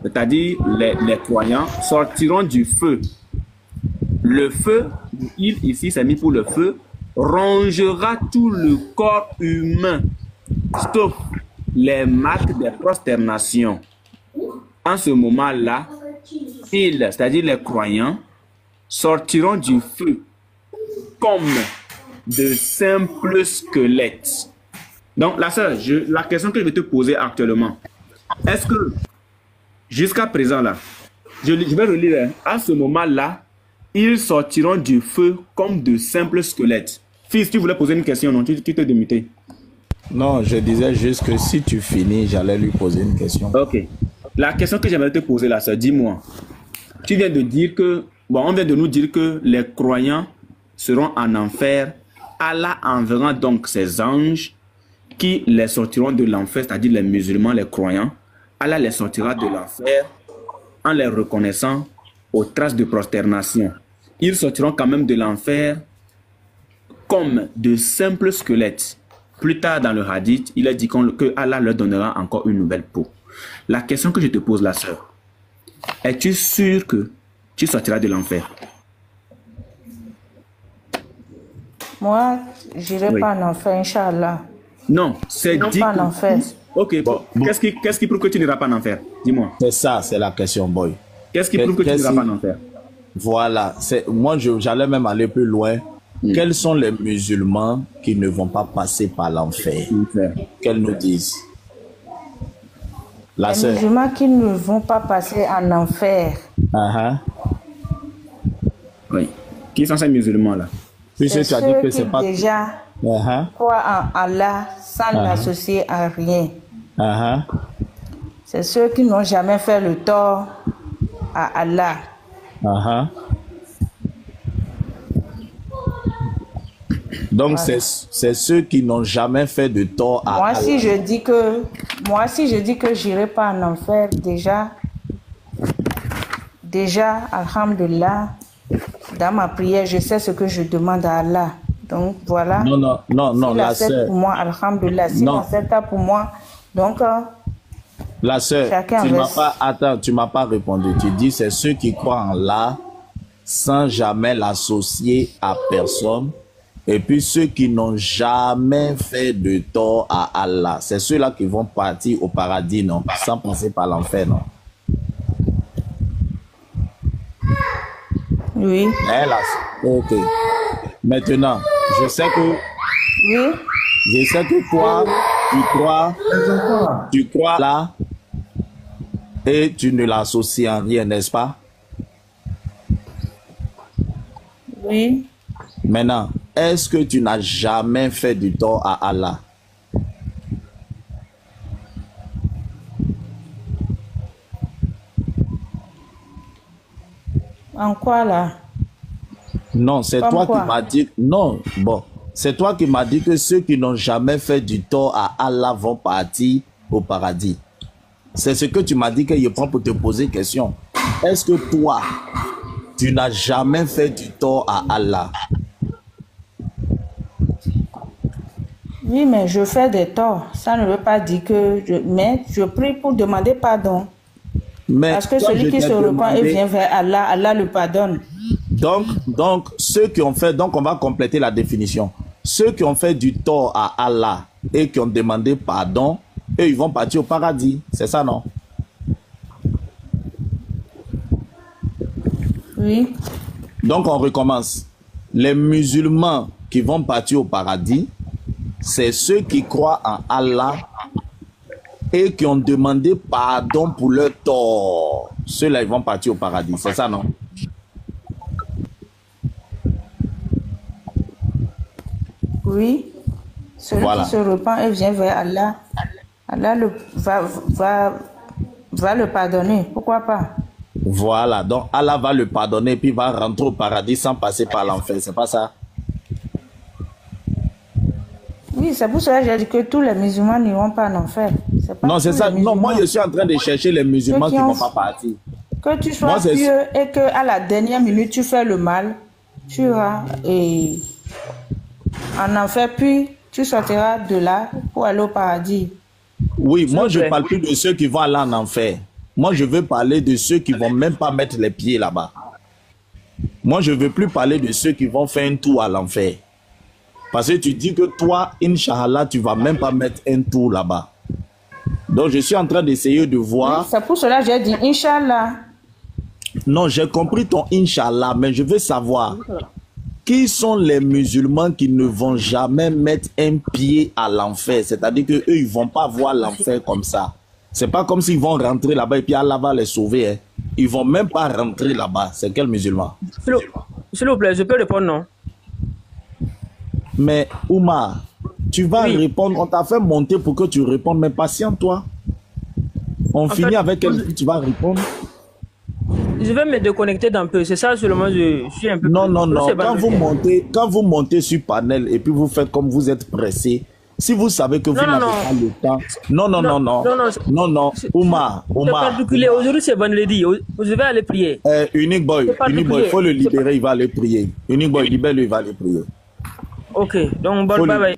c'est-à-dire les croyants, sortiront du feu. Le feu, il ici, c'est mis pour le feu, rongera tout le corps humain, sauf les marques des prosternations. En ce moment-là, ils, c'est-à-dire les croyants, sortiront du feu comme de simples squelettes. Donc, la sœur, la question que je vais te poser actuellement, est-ce que jusqu'à présent, là, je vais relire, hein, à ce moment-là, ils sortiront du feu comme de simples squelettes. Fils, tu voulais poser une question, non? Tu te démutais. Non, je disais juste que si tu finis, j'allais lui poser une question. Ok. La question que j'aimerais te poser, là, sœur, dis-moi. Tu viens de dire que, bon, on vient de nous dire que les croyants seront en enfer. Allah enverra donc ses anges qui les sortiront de l'enfer, c'est-à-dire les musulmans, les croyants. Allah les sortira de l'enfer en les reconnaissant aux traces de prosternation. Ils sortiront quand même de l'enfer comme de simples squelettes. Plus tard dans le hadith, il est dit que Allah leur donnera encore une nouvelle peau. La question que je te pose, la sœur, es-tu sûr que tu sortiras de l'enfer? Moi, je n'irai Oui. pas en enfer, Inch'Allah. Non, c'est Non, dit pas en que- enfer. Ok, bon. Qu'est-ce qui prouve que tu n'iras pas en enfer? Dis-moi. C'est ça, c'est la question, boy. Qu'est-ce qui prouve que tu Qu'est-ce n'iras pas qui- en enfer? Voilà, moi j'allais même aller plus loin. Quels sont les musulmans qui ne vont pas passer par l'enfer? Qu'elles nous disent. La Les sœur. musulmans qui ne vont pas passer en enfer, Uh-huh. Oui. Qui sont ces musulmans-là? Puisque c'est tu as dit ceux que qui c'est pas. déjà Uh-huh. croient en Allah sans l'associer à rien. Uh-huh. C'est ceux qui n'ont jamais fait le tort à Allah. Uh-huh. Donc c'est ceux qui n'ont jamais fait de tort à Moi, Allah. si je dis que j'irai pas en enfer, déjà, alhamdulillah, dans ma prière, je sais ce que je demande à Allah. Donc, voilà. Non, S'il la accepte sœur. pour moi, alhamdulillah. S'il Non. accepte pas pour moi, donc, La sœur, Chacun reste. tu m'as pas répondu. Tu dis c'est ceux qui croient en Allah sans jamais l'associer à personne. Et puis ceux qui n'ont jamais fait de tort à Allah, c'est ceux-là qui vont partir au paradis, non? Sans passer par l'enfer, non? oui, Eh, là, ok. Maintenant, je sais que toi, tu crois là et tu ne l'associes en rien, n'est-ce pas? oui. Maintenant, est-ce que tu n'as jamais fait du tort à Allah? En quoi là? Non, c'est Comme toi quoi? qui m'as dit... Non, bon. C'est toi qui m'as dit que ceux qui n'ont jamais fait du tort à Allah vont partir au paradis. C'est ce que tu m'as dit que je prends pour te poser question. Est-ce que toi, tu n'as jamais fait du tort à Allah? Oui, mais je fais des torts. Ça ne veut pas dire que... Mais je prie pour demander pardon. Mais Parce que toi, celui je qui t'ai se repent et demandé- vient vers Allah, Allah le pardonne. Donc, ceux qui ont fait... Donc, on va compléter la définition. Ceux qui ont fait du tort à Allah et qui ont demandé pardon, eux, ils vont partir au paradis. C'est ça, non? Oui. Donc, on recommence. Les musulmans qui vont partir au paradis, c'est ceux qui croient en Allah et qui ont demandé pardon pour leur tort. Ceux-là, ils vont partir au paradis. C'est ça, non? Oui. Celui Voilà. qui se repent et vient vers Allah, Allah va le pardonner. Pourquoi pas? Voilà. Donc, Allah va le pardonner puis va rentrer au paradis sans passer par l'enfer. C'est pas ça? Oui, c'est pour cela que j'ai dit que tous les musulmans n'iront pas en enfer. Pas Non, c'est tous ça. les Non, moi, musulmans. je suis en train de chercher les musulmans Ceux qui qui ne ont- vont pas partir. Que tu sois Moi, c'est- pieux et que à la dernière minute tu fais le mal, tu iras et en enfer, puis tu sortiras de là pour aller au paradis. Oui, moi, vous je plaît. parle plus de ceux qui vont aller en enfer. Moi, je veux parler de ceux qui vont même pas mettre les pieds là-bas. Moi, je veux plus parler de ceux qui vont faire un tour à l'enfer. Parce que tu dis que toi, Inch'Allah, tu vas même pas mettre un tour là-bas. Donc, je suis en train d'essayer de voir. C'est pour cela que j'ai dit Inch'Allah. Non, j'ai compris ton Inch'Allah, mais je veux savoir qui sont les musulmans qui ne vont jamais mettre un pied à l'enfer. C'est-à-dire qu'eux, ils vont pas voir l'enfer comme ça. C'est pas comme s'ils vont rentrer là-bas et puis Allah va les sauver. Hein. Ils vont même pas rentrer là-bas. C'est quel musulman? S'il vous plaît, je peux répondre non? Mais Oumar, tu vas Oui. répondre. On t'a fait monter pour que tu répondes, mais patiente-toi. On finit fait, avec elle, puis tu vas répondre. Je vais me déconnecter d'un peu. C'est ça seulement, je suis un peu... Non, non, non. C'est pas Quand vous montez sur panel et puis vous faites comme vous êtes pressé, si vous savez que vous Non, non, n'avez non. pas le temps. Non, non, non, non. Non, non, Non, non. Oumar, C'est Oumar. particulier. Aujourd'hui, c'est vendredi. Je vais aller prier. Unique Boy, C'est Unique Boy, particulier. il faut le libérer, il va aller prier. Unique Boy, libère-le, il va aller prier. Ok, donc bon, Faut bye le- bye.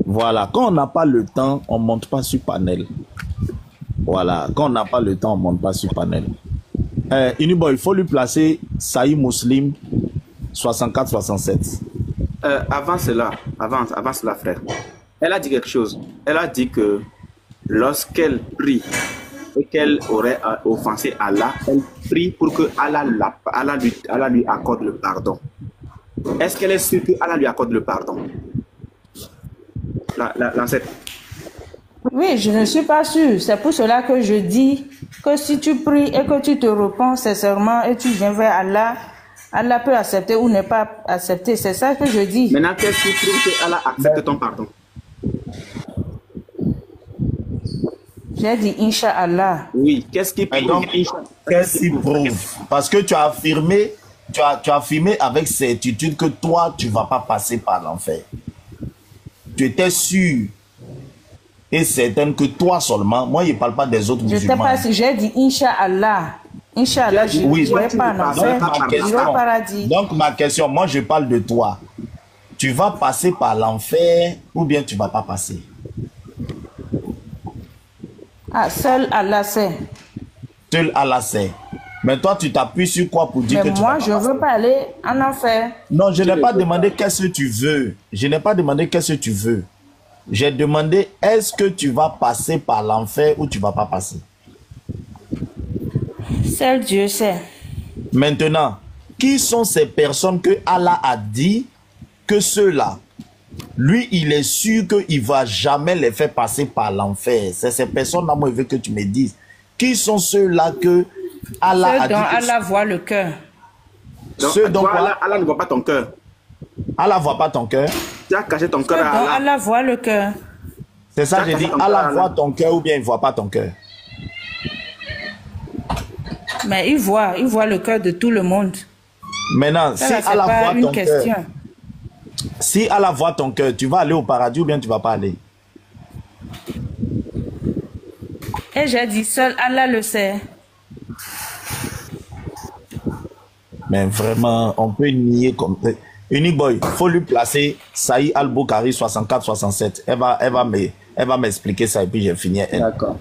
Voilà. Quand on n'a pas le temps, on ne monte pas sur panel. Voilà. Quand on n'a pas le temps, on ne monte pas sur panel. Unique Boy, il faut lui placer Saïd Muslim 64-67. Avant cela, frère, elle a dit quelque chose. Elle a dit que lorsqu'elle prie et qu'elle aurait offensé Allah, elle prie pour que Allah lui accorde le pardon. Est-ce qu'elle est sûre que Allah lui accorde le pardon? L'ancêtre. Oui, je ne suis pas sûre. C'est pour cela que je dis que si tu pries et que tu te repens sincèrement et tu viens vers Allah, Allah peut accepter ou ne pas accepter. C'est ça que je dis. Maintenant, qu'est-ce qui prouve que Allah accepte ton pardon? J'ai dit Inch'Allah. Oui, qu'est-ce qui Et prouve? donc, qu'est-ce qui prouve? Parce que tu as affirmé, tu as affirmé avec certitude que toi, tu ne vas pas passer par l'enfer. Tu étais sûr et certaine que toi seulement, moi, je ne parle pas des autres Je ne sais musulmans. pas si j'ai dit Inch'Allah. Inch'Allah, je Oui, ne vais pas en enfer. Donc, ma Je vais au paradis. donc, ma question, moi, je parle de toi. Tu vas passer par l'enfer ou bien tu ne vas pas passer? Ah, seul Allah sait. Seul Allah sait. Mais toi, tu t'appuies sur quoi pour dire Mais que tu moi, vas je pas ne veux pas aller en enfer. Non, je n'ai pas demandé qu'est-ce que tu veux. Je n'ai pas demandé qu'est-ce que tu veux. J'ai demandé est-ce que tu vas passer par l'enfer ou tu ne vas pas passer. Seul Dieu sait. Maintenant, qui sont ces personnes que Allah a dit que ceux-là, lui, il est sûr qu'il ne va jamais les faire passer par l'enfer. C'est ces personnes-là, moi, je veux que tu me dises. Qui sont ceux-là que Allah Ceux a dit dont que Allah voit le cœur. Donc, ceux dont toi, Allah ne voit pas ton cœur. Allah voit pas ton cœur. Tu as caché ton cœur à Donc Allah. Allah voit le cœur. C'est ça, j'ai dit. ton cœur à Allah Allah. voit ton cœur ou bien il voit pas ton cœur. Mais il voit le cœur de tout le monde. Maintenant, Ça, si là, c'est Allah pas voit une ton question. cœur, si Allah voit ton cœur, tu vas aller au paradis ou bien tu vas pas aller? Et j'ai dit, seul Allah le sait. Mais vraiment, on peut nier comme... Unique Boy, il faut lui placer Saïd Al-Boukari 64-67. Elle va m'expliquer ça et puis j'ai fini. D'accord.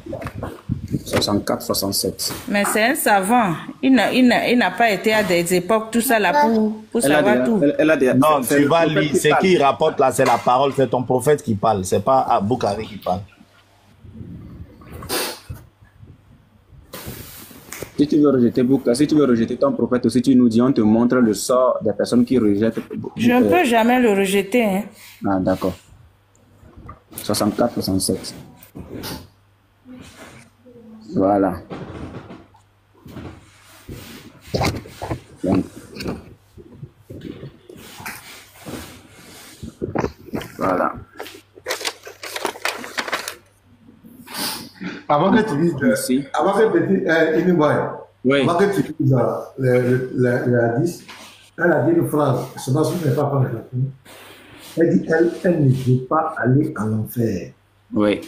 64, 67. Mais c'est un savant. Il n'a pas été à des époques, tout ça là, pour savoir tout. Elle a des... Non, c'est tu le vas prophète lire. qui C'est parle. qui rapporte là, c'est la parole, c'est ton prophète qui parle. C'est pas Al-Boukari qui parle. Si tu veux rejeter Bouka, si tu veux rejeter ton prophète aussi, tu nous dis, on te montre le sort des personnes qui rejettent. Je ne peux jamais le rejeter. Hein. Ah, d'accord. 64, 67. Voilà. Donc. Voilà. Avant que tu dises, Merci. avant que tu dises, Oui. avant que tu dises le hadith, elle a dit une phrase, ce n'est pas comme la fille. Elle dit, elle ne veut pas aller en enfer. Oui.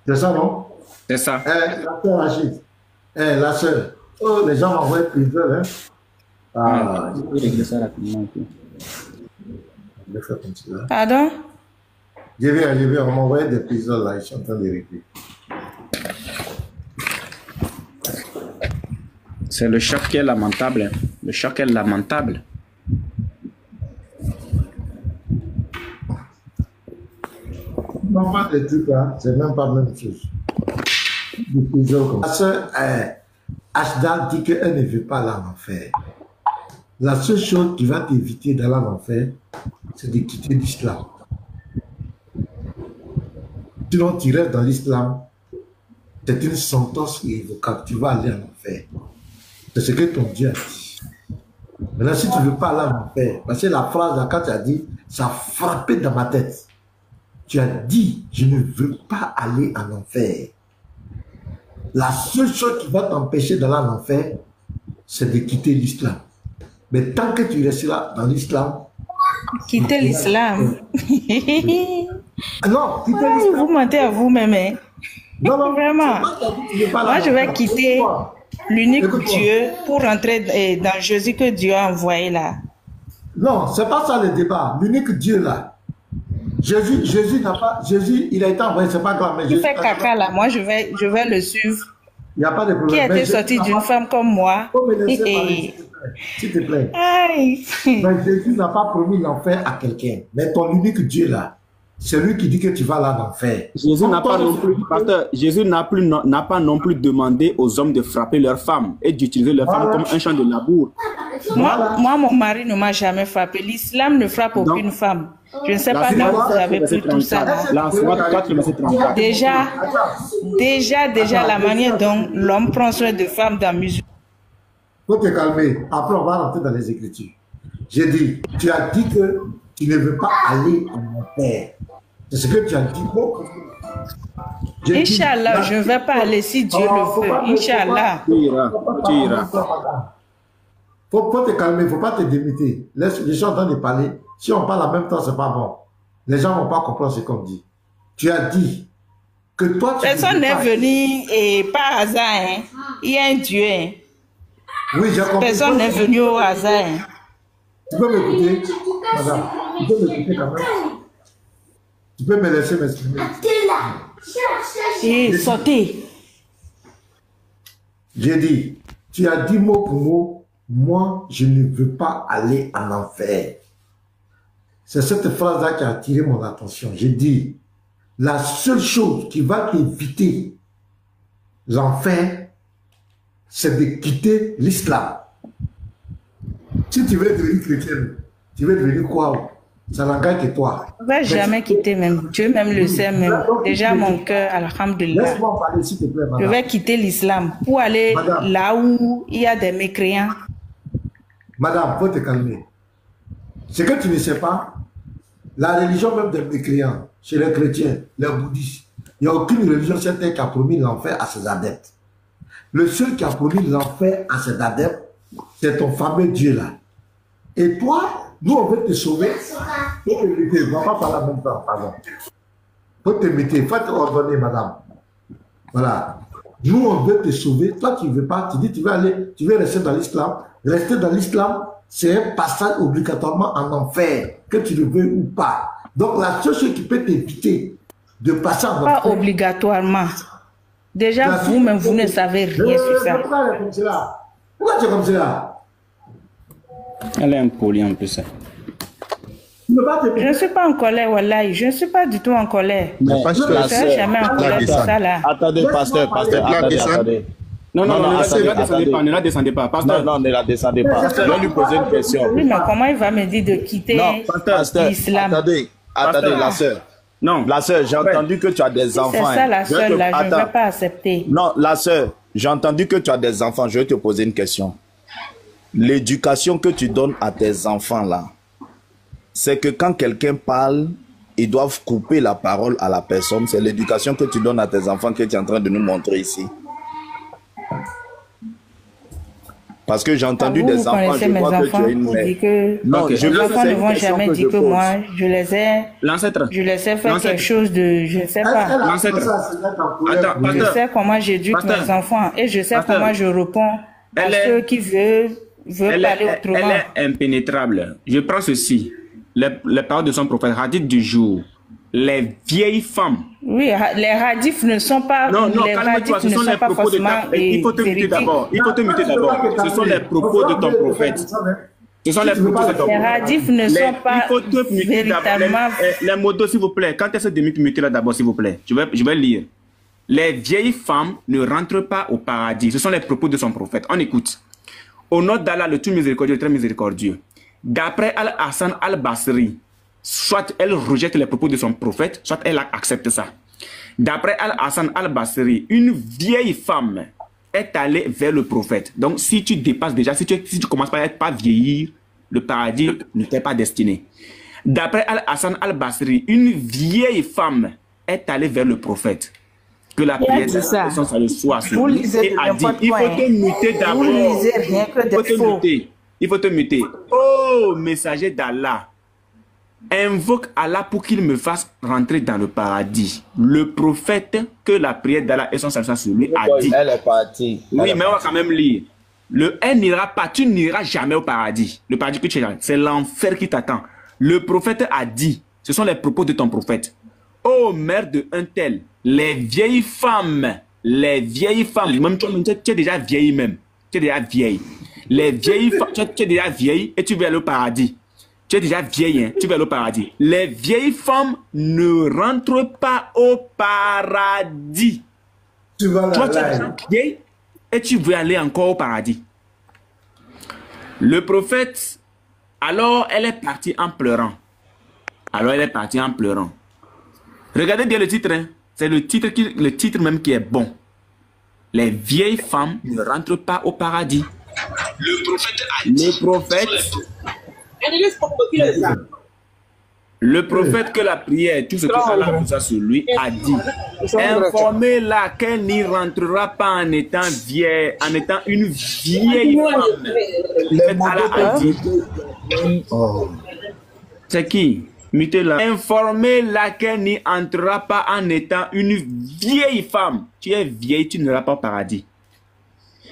C'est ça, non? C'est ça. La sœur Rachid, la sœur, oh, les gens m'envoient plusieurs, hein? Ah, Je peux régler ça rapidement. je vais faire comme ça. Pardon? Je vais, on m'envoie des prisons là, ils sont en train de régler. C'est le choc qui est lamentable. Hein. Le choc est lamentable. Non, pas des trucs là, c'est même pas la même chose. Des prisons comme ça. La sœur Ashdal dit qu'elle ne veut pas aller en enfer. La seule chose qui va t'éviter d'aller en enfer, c'est de quitter l'islam. Sinon, tu restes dans l'islam, c'est une sentence irrévocable. Tu vas aller en enfer. C'est ce que ton Dieu a dit. Maintenant, si tu ne veux pas aller en enfer, parce que la phrase là, quand tu as dit, ça a frappé dans ma tête. Tu as dit, je ne veux pas aller en enfer. La seule chose qui va t'empêcher d'aller en enfer, c'est de quitter l'islam. Mais tant que tu resteras dans l'islam... Quitter l'islam. Non, quitter l'islam. Vous mentez à vous-même. Hein. Non, Vraiment. Moi, je vais quitter l'unique Dieu pour rentrer dans Jésus que Dieu a envoyé là. Non, c'est pas ça le débat. L'unique Dieu là. Jésus n'a pas... Jésus, il a été envoyé, c'est pas grave. Mais Il Jésus fait caca là. Moi, je vais le suivre. Il n'y a pas de problème. Qui a Mais été Jésus sorti n'a d'une pas- femme comme moi. Faut me laisser parler, s'il te plaît. Aïe. Mais Jésus n'a pas promis l'enfer à quelqu'un. Mais ton unique Dieu là, c'est lui qui dit que tu vas là en enfer. Jésus n'a pas non plus, pasteur, Jésus n'a pas non plus demandé aux hommes de frapper leurs femmes et d'utiliser leurs femmes comme un champ de labour. Moi, mon mari ne m'a jamais frappé. L'islam ne frappe aucune femme. Je ne sais pas d'où vous avez pris tout ça. Là. La Sourate 4, verset 34. Déjà, la manière dont l'homme prend soin de femmes dans la musique. Faut te calmer. Après, on va rentrer dans les Écritures. J'ai dit, tu as dit que tu ne veux pas aller en enfer. C'est ce que tu as dit. J'ai dit, Inch'Allah, je ne vais pas aller si Dieu faut le pas- veut. Inch'Allah. Tu iras, tu iras. Faut te calmer, il ne faut pas te démiter. Laisse, les gens en train de parler. Si on parle en même temps, c'est pas bon. Les gens ne vont pas comprendre ce qu'on dit. Tu as dit que toi, tu Personne ne n'est veux pas- venu par hasard. Hein. Il y a un Dieu. Hein. Oui, j'ai compris. Personne n'est venu au hasard. Hein. Tu peux m'écouter, madame. Tu peux m'écouter quand même. Tu peux me laisser m'exprimer. Et sortez. J'ai dit, tu as dit mot pour mot, moi, je ne veux pas aller en enfer. C'est cette phrase-là qui a attiré mon attention. J'ai dit, la seule chose qui va t'éviter l'enfer, c'est de quitter l'islam. Si tu veux devenir chrétien, tu veux devenir quoi? Ça n'engage que toi. Je ne vais jamais quitter même. Dieu même le sait même. Déjà mon cœur, alhamdulillah. Laisse-moi parler, s'il te plaît, Je madame. vais quitter l'islam pour aller Madame. là où il y a des mécréants. Madame, faut te calmer. Ce que tu ne sais pas, la religion même des mécréants, chez les chrétiens, les bouddhistes, il n'y a aucune religion sur terre qui a promis l'enfer à ses adeptes. Le seul qui a promis l'enfer à ses adeptes, c'est ton fameux Dieu là. Et toi, nous on veut te sauver. Faut te muter, on ne va pas parler en même temps, pardon. Faut te muter, faut te ordonner, madame. Voilà. Nous on veut te sauver. Toi tu ne veux pas, tu dis tu veux rester dans l'islam. Rester dans l'islam, c'est un passage obligatoirement en enfer, que tu le veux ou pas. Donc la seule chose qui peut t'éviter de passer en enfer. Pas obligatoirement. Déjà, vous-même, vous ne savez rien sur ça. Pourquoi tu es comme cela? Pourquoi tu es comme cela? Elle est impolie en plus. Je ne suis pas en colère, Wallahi. Je ne suis pas du tout en colère. Mais Je ne serai jamais en colère pour ça là. Attendez, pasteur, attendez. Non, ne la descendez pas. Pasteur. Non, ne la descendez pas. Je vais lui poser une question. Oui, mais comment il va me dire de quitter l'islam? Attendez, la sœur. Non. La sœur, j'ai entendu que tu as des enfants. C'est ça la sœur là, je ne vais pas accepter. Non, la sœur, j'ai entendu que tu as des enfants. Je vais te poser une question. L'éducation que tu donnes à tes enfants là, c'est que quand quelqu'un parle, ils doivent couper la parole à la personne. C'est l'éducation que tu donnes à tes enfants que tu es en train de nous montrer ici. Parce que j'ai entendu des enfants, je vois que tu es une mère. Non, les enfants ne vont jamais dire que moi, je les ai fait quelque chose de, je ne sais pas. L'ancêtre. Je sais comment j'éduque mes enfants et je sais comment je réponds à ceux qui veulent parler autrement. Elle est impénétrable. Je prends ceci. Les paroles de son prophète, hadith du jour. Les vieilles femmes. Oui, les hadiths ne sont pas. Non, calme-toi, ce sont les propos de ta. Il faut te muter d'abord. Ce sont les propos de ton prophète. Ce sont les propos de ton prophète. Les hadiths ne sont pas. Il faut te muter d'abord. Les motos, s'il vous plaît. Quand est-ce que de muter là d'abord, s'il vous plaît? Je vais lire. Les vieilles femmes ne rentrent pas au paradis. Ce sont les propos de son prophète. On écoute. Au nom d'Allah, le tout miséricordieux, le très miséricordieux. D'après Al-Hassan al-Basri, soit elle rejette les propos de son prophète, soit elle accepte ça. D'après Al-Hassan al-Basri, une vieille femme est allée vers le prophète. Donc, si tu dépasses déjà, si tu commences par être pas vieillir, le paradis ne t'est pas destiné. D'après Al-Hassan al-Basri, une vieille femme est allée vers le prophète. Que la prière de son salut soit sur lui. Et a dit, il faut te muter d'abord. Il faut te muter. Oh, messager d'Allah. Invoque Allah pour qu'il me fasse rentrer dans le paradis. Le prophète, que la prière d'Allah et son salut sur lui, a dit. Elle est partie. Oui, mais on va quand même lire. Elle n'ira pas, tu n'iras jamais au paradis. Le paradis que tu as, c'est l'enfer qui t'attend. Le prophète a dit, ce sont les propos de ton prophète. Oh, mère de un tel, les vieilles femmes, même tu es déjà vieille même. Tu es déjà vieille. Les vieilles femmes, tu es déjà vieille et tu vas aller au paradis. Tu es déjà vieille, hein, tu vas aller au paradis. Les vieilles femmes ne rentrent pas au paradis. Toi, tu es déjà vieille et tu veux aller encore au paradis. Le prophète, alors elle est partie en pleurant. Regardez bien le titre, hein. C'est le titre même qui est bon. Les vieilles femmes ne rentrent pas au paradis. Le prophète que la prière, tout ce que Allah nous a sur lui, a dit. Informez-la qu'elle n'y rentrera pas en étant vieille, en étant une vieille femme. Allah a dit. C'est qui? Informez-la qu'elle n'y entrera pas en étant une vieille femme. Tu es vieille, tu n'iras pas au paradis.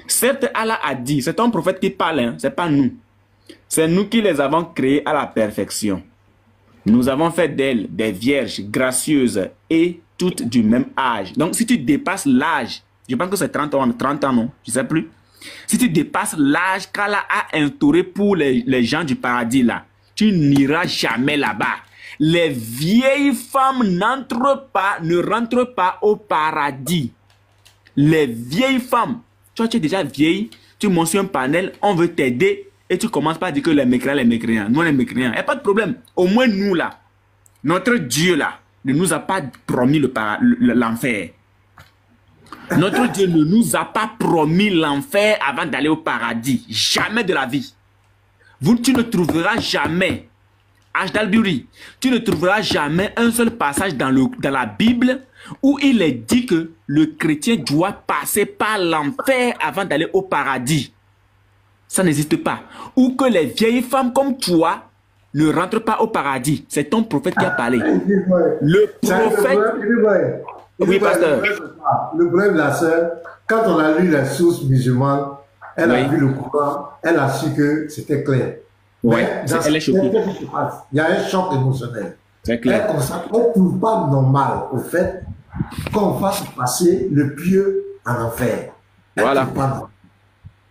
Certes, Allah a dit, c'est ton prophète qui parle, hein, c'est pas nous. C'est nous qui les avons créés à la perfection. Nous avons fait d'elles des vierges gracieuses et toutes du même âge. Donc, si tu dépasses l'âge, je pense que c'est 30 ans non, je ne sais plus. Si tu dépasses l'âge qu'Allah a instauré pour les gens du paradis là, tu n'iras jamais là-bas. Les vieilles femmes ne rentrent pas au paradis. Les vieilles femmes, toi tu es déjà vieille, tu montes sur un panel, on veut t'aider et tu commences par dire que les mécréants, nous les mécréants, il n'y a pas de problème. Au moins nous là, notre Dieu là, ne nous a pas promis l'enfer. Notre Dieu ne nous a pas promis l'enfer avant d'aller au paradis. Jamais de la vie. tu ne trouveras jamais, H. tu ne trouveras jamais un seul passage dans la Bible où il est dit que le chrétien doit passer par l'enfer avant d'aller au paradis. Ça n'existe pas. Ou que les vieilles femmes comme toi ne rentrent pas au paradis. C'est ton prophète qui a parlé. Le prophète... Oui, pasteur. Le problème de la sœur, quand on a lu les sources musulmanes, elle a vu le Coran, elle a su que c'était clair. Oui, elle est choquée. Il y a un choc émotionnel. C'est clair. Elle ne trouve pas normal au fait qu'on fasse passer le pieux en enfer. Voilà. Donc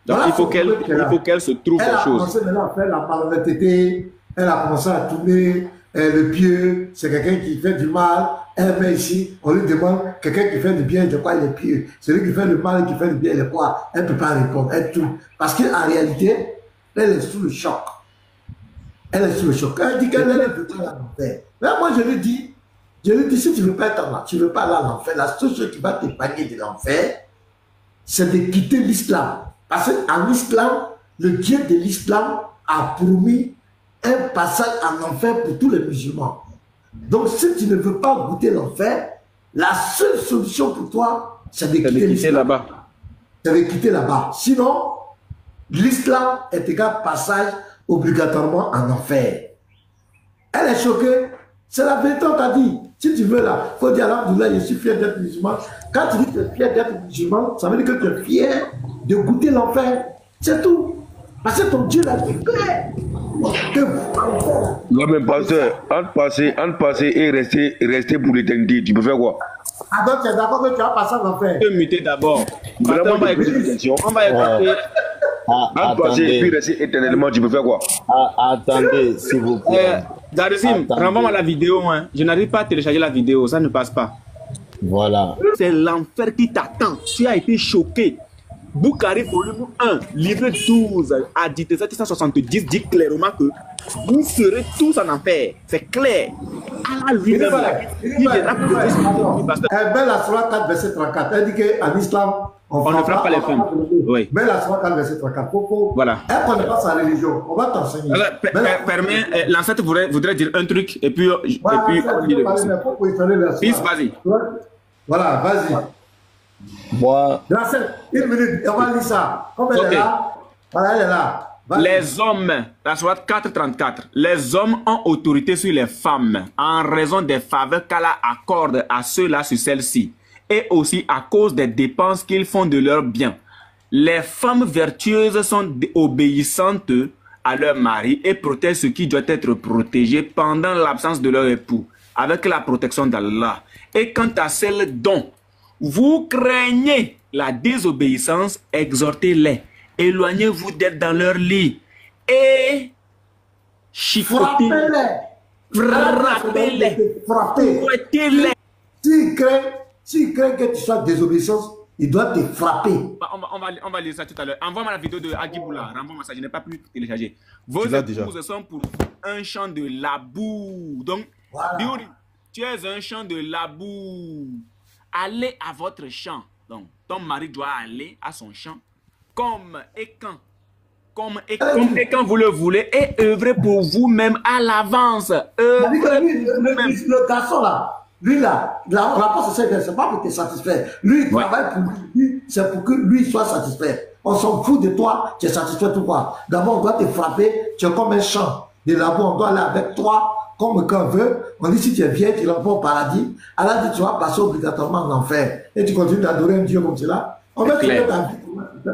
voilà, il faut qu'elle se trouve des choses. Elle a commencé maintenant à faire la malhonnêteté, elle a commencé à tourner le pieux, c'est quelqu'un qui fait du mal, elle met ici, on lui demande, quelqu'un qui fait du bien, de quoi il est pieux? Celui qui fait le mal et qui fait du bien, il est quoi? Elle ne peut pas répondre, elle tourne. Parce qu'en réalité, elle est sous le choc. Elle est sous le choc. Elle dit qu'elle ne peut pas aller à l'enfer. Mais moi, je lui dis, si tu ne veux pas être là, tu ne veux pas aller à l'enfer, la seule chose qui va t'épargner de l'enfer, c'est de quitter l'islam. Parce qu'en islam, le Dieu de l'islam a promis un passage en enfer pour tous les musulmans. Donc, si tu ne veux pas goûter l'enfer, la seule solution pour toi, c'est de quitter l'islam. Là-bas. C'est de quitter là-bas. Sinon, l'islam est égal passage obligatoirement en enfer. Elle est choquée. C'est la vérité, on t'a dit. Si tu veux là, il faut dire alhamdoulilah, je suis fier d'être musulman. Quand tu dis que tu es fier d'être musulman, ça veut dire que tu es fier de goûter l'enfer. C'est tout. Parce que ton Dieu l'a dit clair. Non mais pasteur, entre passer et rester pour l'éternité, tu peux faire quoi? Ah donc tu es d'accord que tu vas passer en enfer? Tu peux muter d'abord. On va écouter. Entre passer et puis rester éternellement, tu peux faire quoi? Attendez, s'il vous plaît. Darizim, renvoie-moi la vidéo. Hein. Je n'arrive pas à télécharger la vidéo, ça ne passe pas. Voilà. C'est l'enfer qui t'attend. Tu as été choqué. Boukhari, volume 1, livre 12, à 1770, dit clairement que vous serez tous en enfer. C'est clair. Allah lui-même, il verra que la Surah 4, verset 34, elle dit qu'en islam, on ne frappe pas les femmes. Oui. Mais la Surah 4, verset 34, voilà. Elle ne connaît pas sa religion. On va t'enseigner. Permets, l'ancêtre voudrait dire un truc et puis. Fils, vas-y. Voilà, vas-y. Moi. Une minute, on va lire ça. Comme elle est là, voilà, elle est là. Les hommes, la Sourate 4.34, les hommes ont autorité sur les femmes en raison des faveurs qu'Allah accorde à ceux-là sur celles-ci et aussi à cause des dépenses qu'ils font de leurs biens. Les femmes vertueuses sont obéissantes à leur mari et protègent ce qui doit être protégé pendant l'absence de leur époux avec la protection d'Allah. Et quant à celles dont vous craignez la désobéissance, exhortez-les. Éloignez-vous d'être dans leur lit. Et frappez-les. Frappez-les. Fouettez-les. S'il craint que tu sois désobéissance, il doit te frapper. On va lire ça tout à l'heure. Envoie-moi la vidéo de Agiboula. Renvoie-moi ça. Je n'ai pas pu télécharger. Vos épouses sont pour un champ de labour. Donc, voilà. Tu es un champ de labour. Allez à votre champ. Donc, ton mari doit aller à son champ. Comme et quand vous le voulez, et œuvrez pour vous-même à l'avance. Le garçon là, lui là, on n'a pas c'est pas pour te satisfaire. Lui, il travaille pour lui, c'est pour que lui soit satisfait. On s'en fout de toi, tu es satisfait tout quoi. D'abord, on doit te frapper, tu es comme un champ de labour, on doit aller avec toi, comme quand on veut. On dit si tu es bien, tu l'envoies au paradis. Allah dit tu vas passer obligatoirement en enfer. Et tu continues d'adorer un Dieu comme cela. On va te mettre ta vie,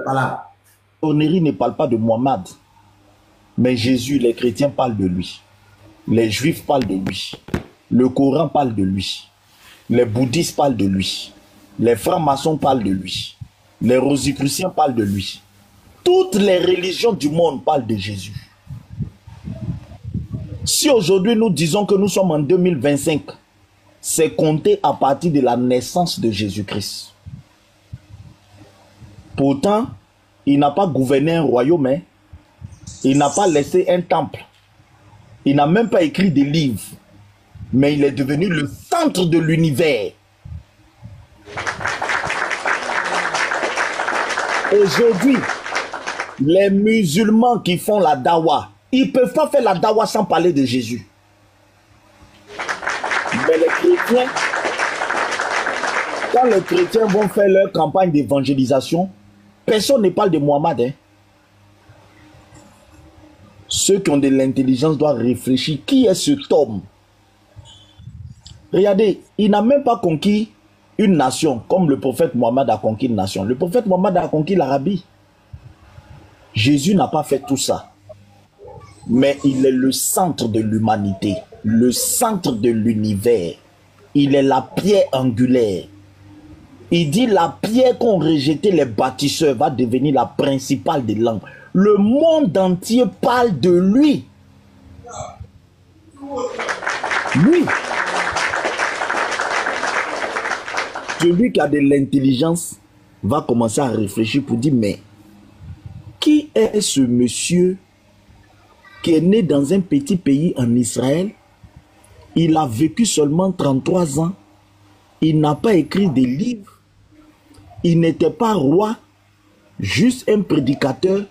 par là. Tonnerie ne parle pas de Mohammed, mais Jésus, les chrétiens parlent de lui. Les juifs parlent de lui. Le Coran parle de lui. Les bouddhistes parlent de lui. Les francs-maçons parlent de lui. Les rosicruciens parlent de lui. Toutes les religions du monde parlent de Jésus. Si aujourd'hui nous disons que nous sommes en 2025, c'est compté à partir de la naissance de Jésus-Christ. Pourtant, il n'a pas gouverné un royaume, hein. Il n'a pas laissé un temple. Il n'a même pas écrit des livres. Mais il est devenu le centre de l'univers. Aujourd'hui, les musulmans qui font la dawa, Ils ne peuvent pas faire la dawa sans parler de Jésus. Mais les chrétiens, quand les chrétiens vont faire leur campagne d'évangélisation, personne ne parle de Mohammed. Hein. Ceux qui ont de l'intelligence doivent réfléchir. Qui est cet homme? Regardez, il n'a même pas conquis une nation comme le prophète Mohammed a conquis une nation. Le prophète Mohammed a conquis l'Arabie. Jésus n'a pas fait tout ça. Mais il est le centre de l'humanité, le centre de l'univers. Il est la pierre angulaire. Il dit la pierre qu'ont rejeté les bâtisseurs va devenir la principale des langues. Le monde entier parle de lui. Lui. Celui qui a de l'intelligence va commencer à réfléchir pour dire, mais qui est ce monsieur qui est né dans un petit pays en Israël? Il a vécu seulement 33 ans. Il n'a pas écrit des livres. Il n'était pas roi, juste un prédicateur.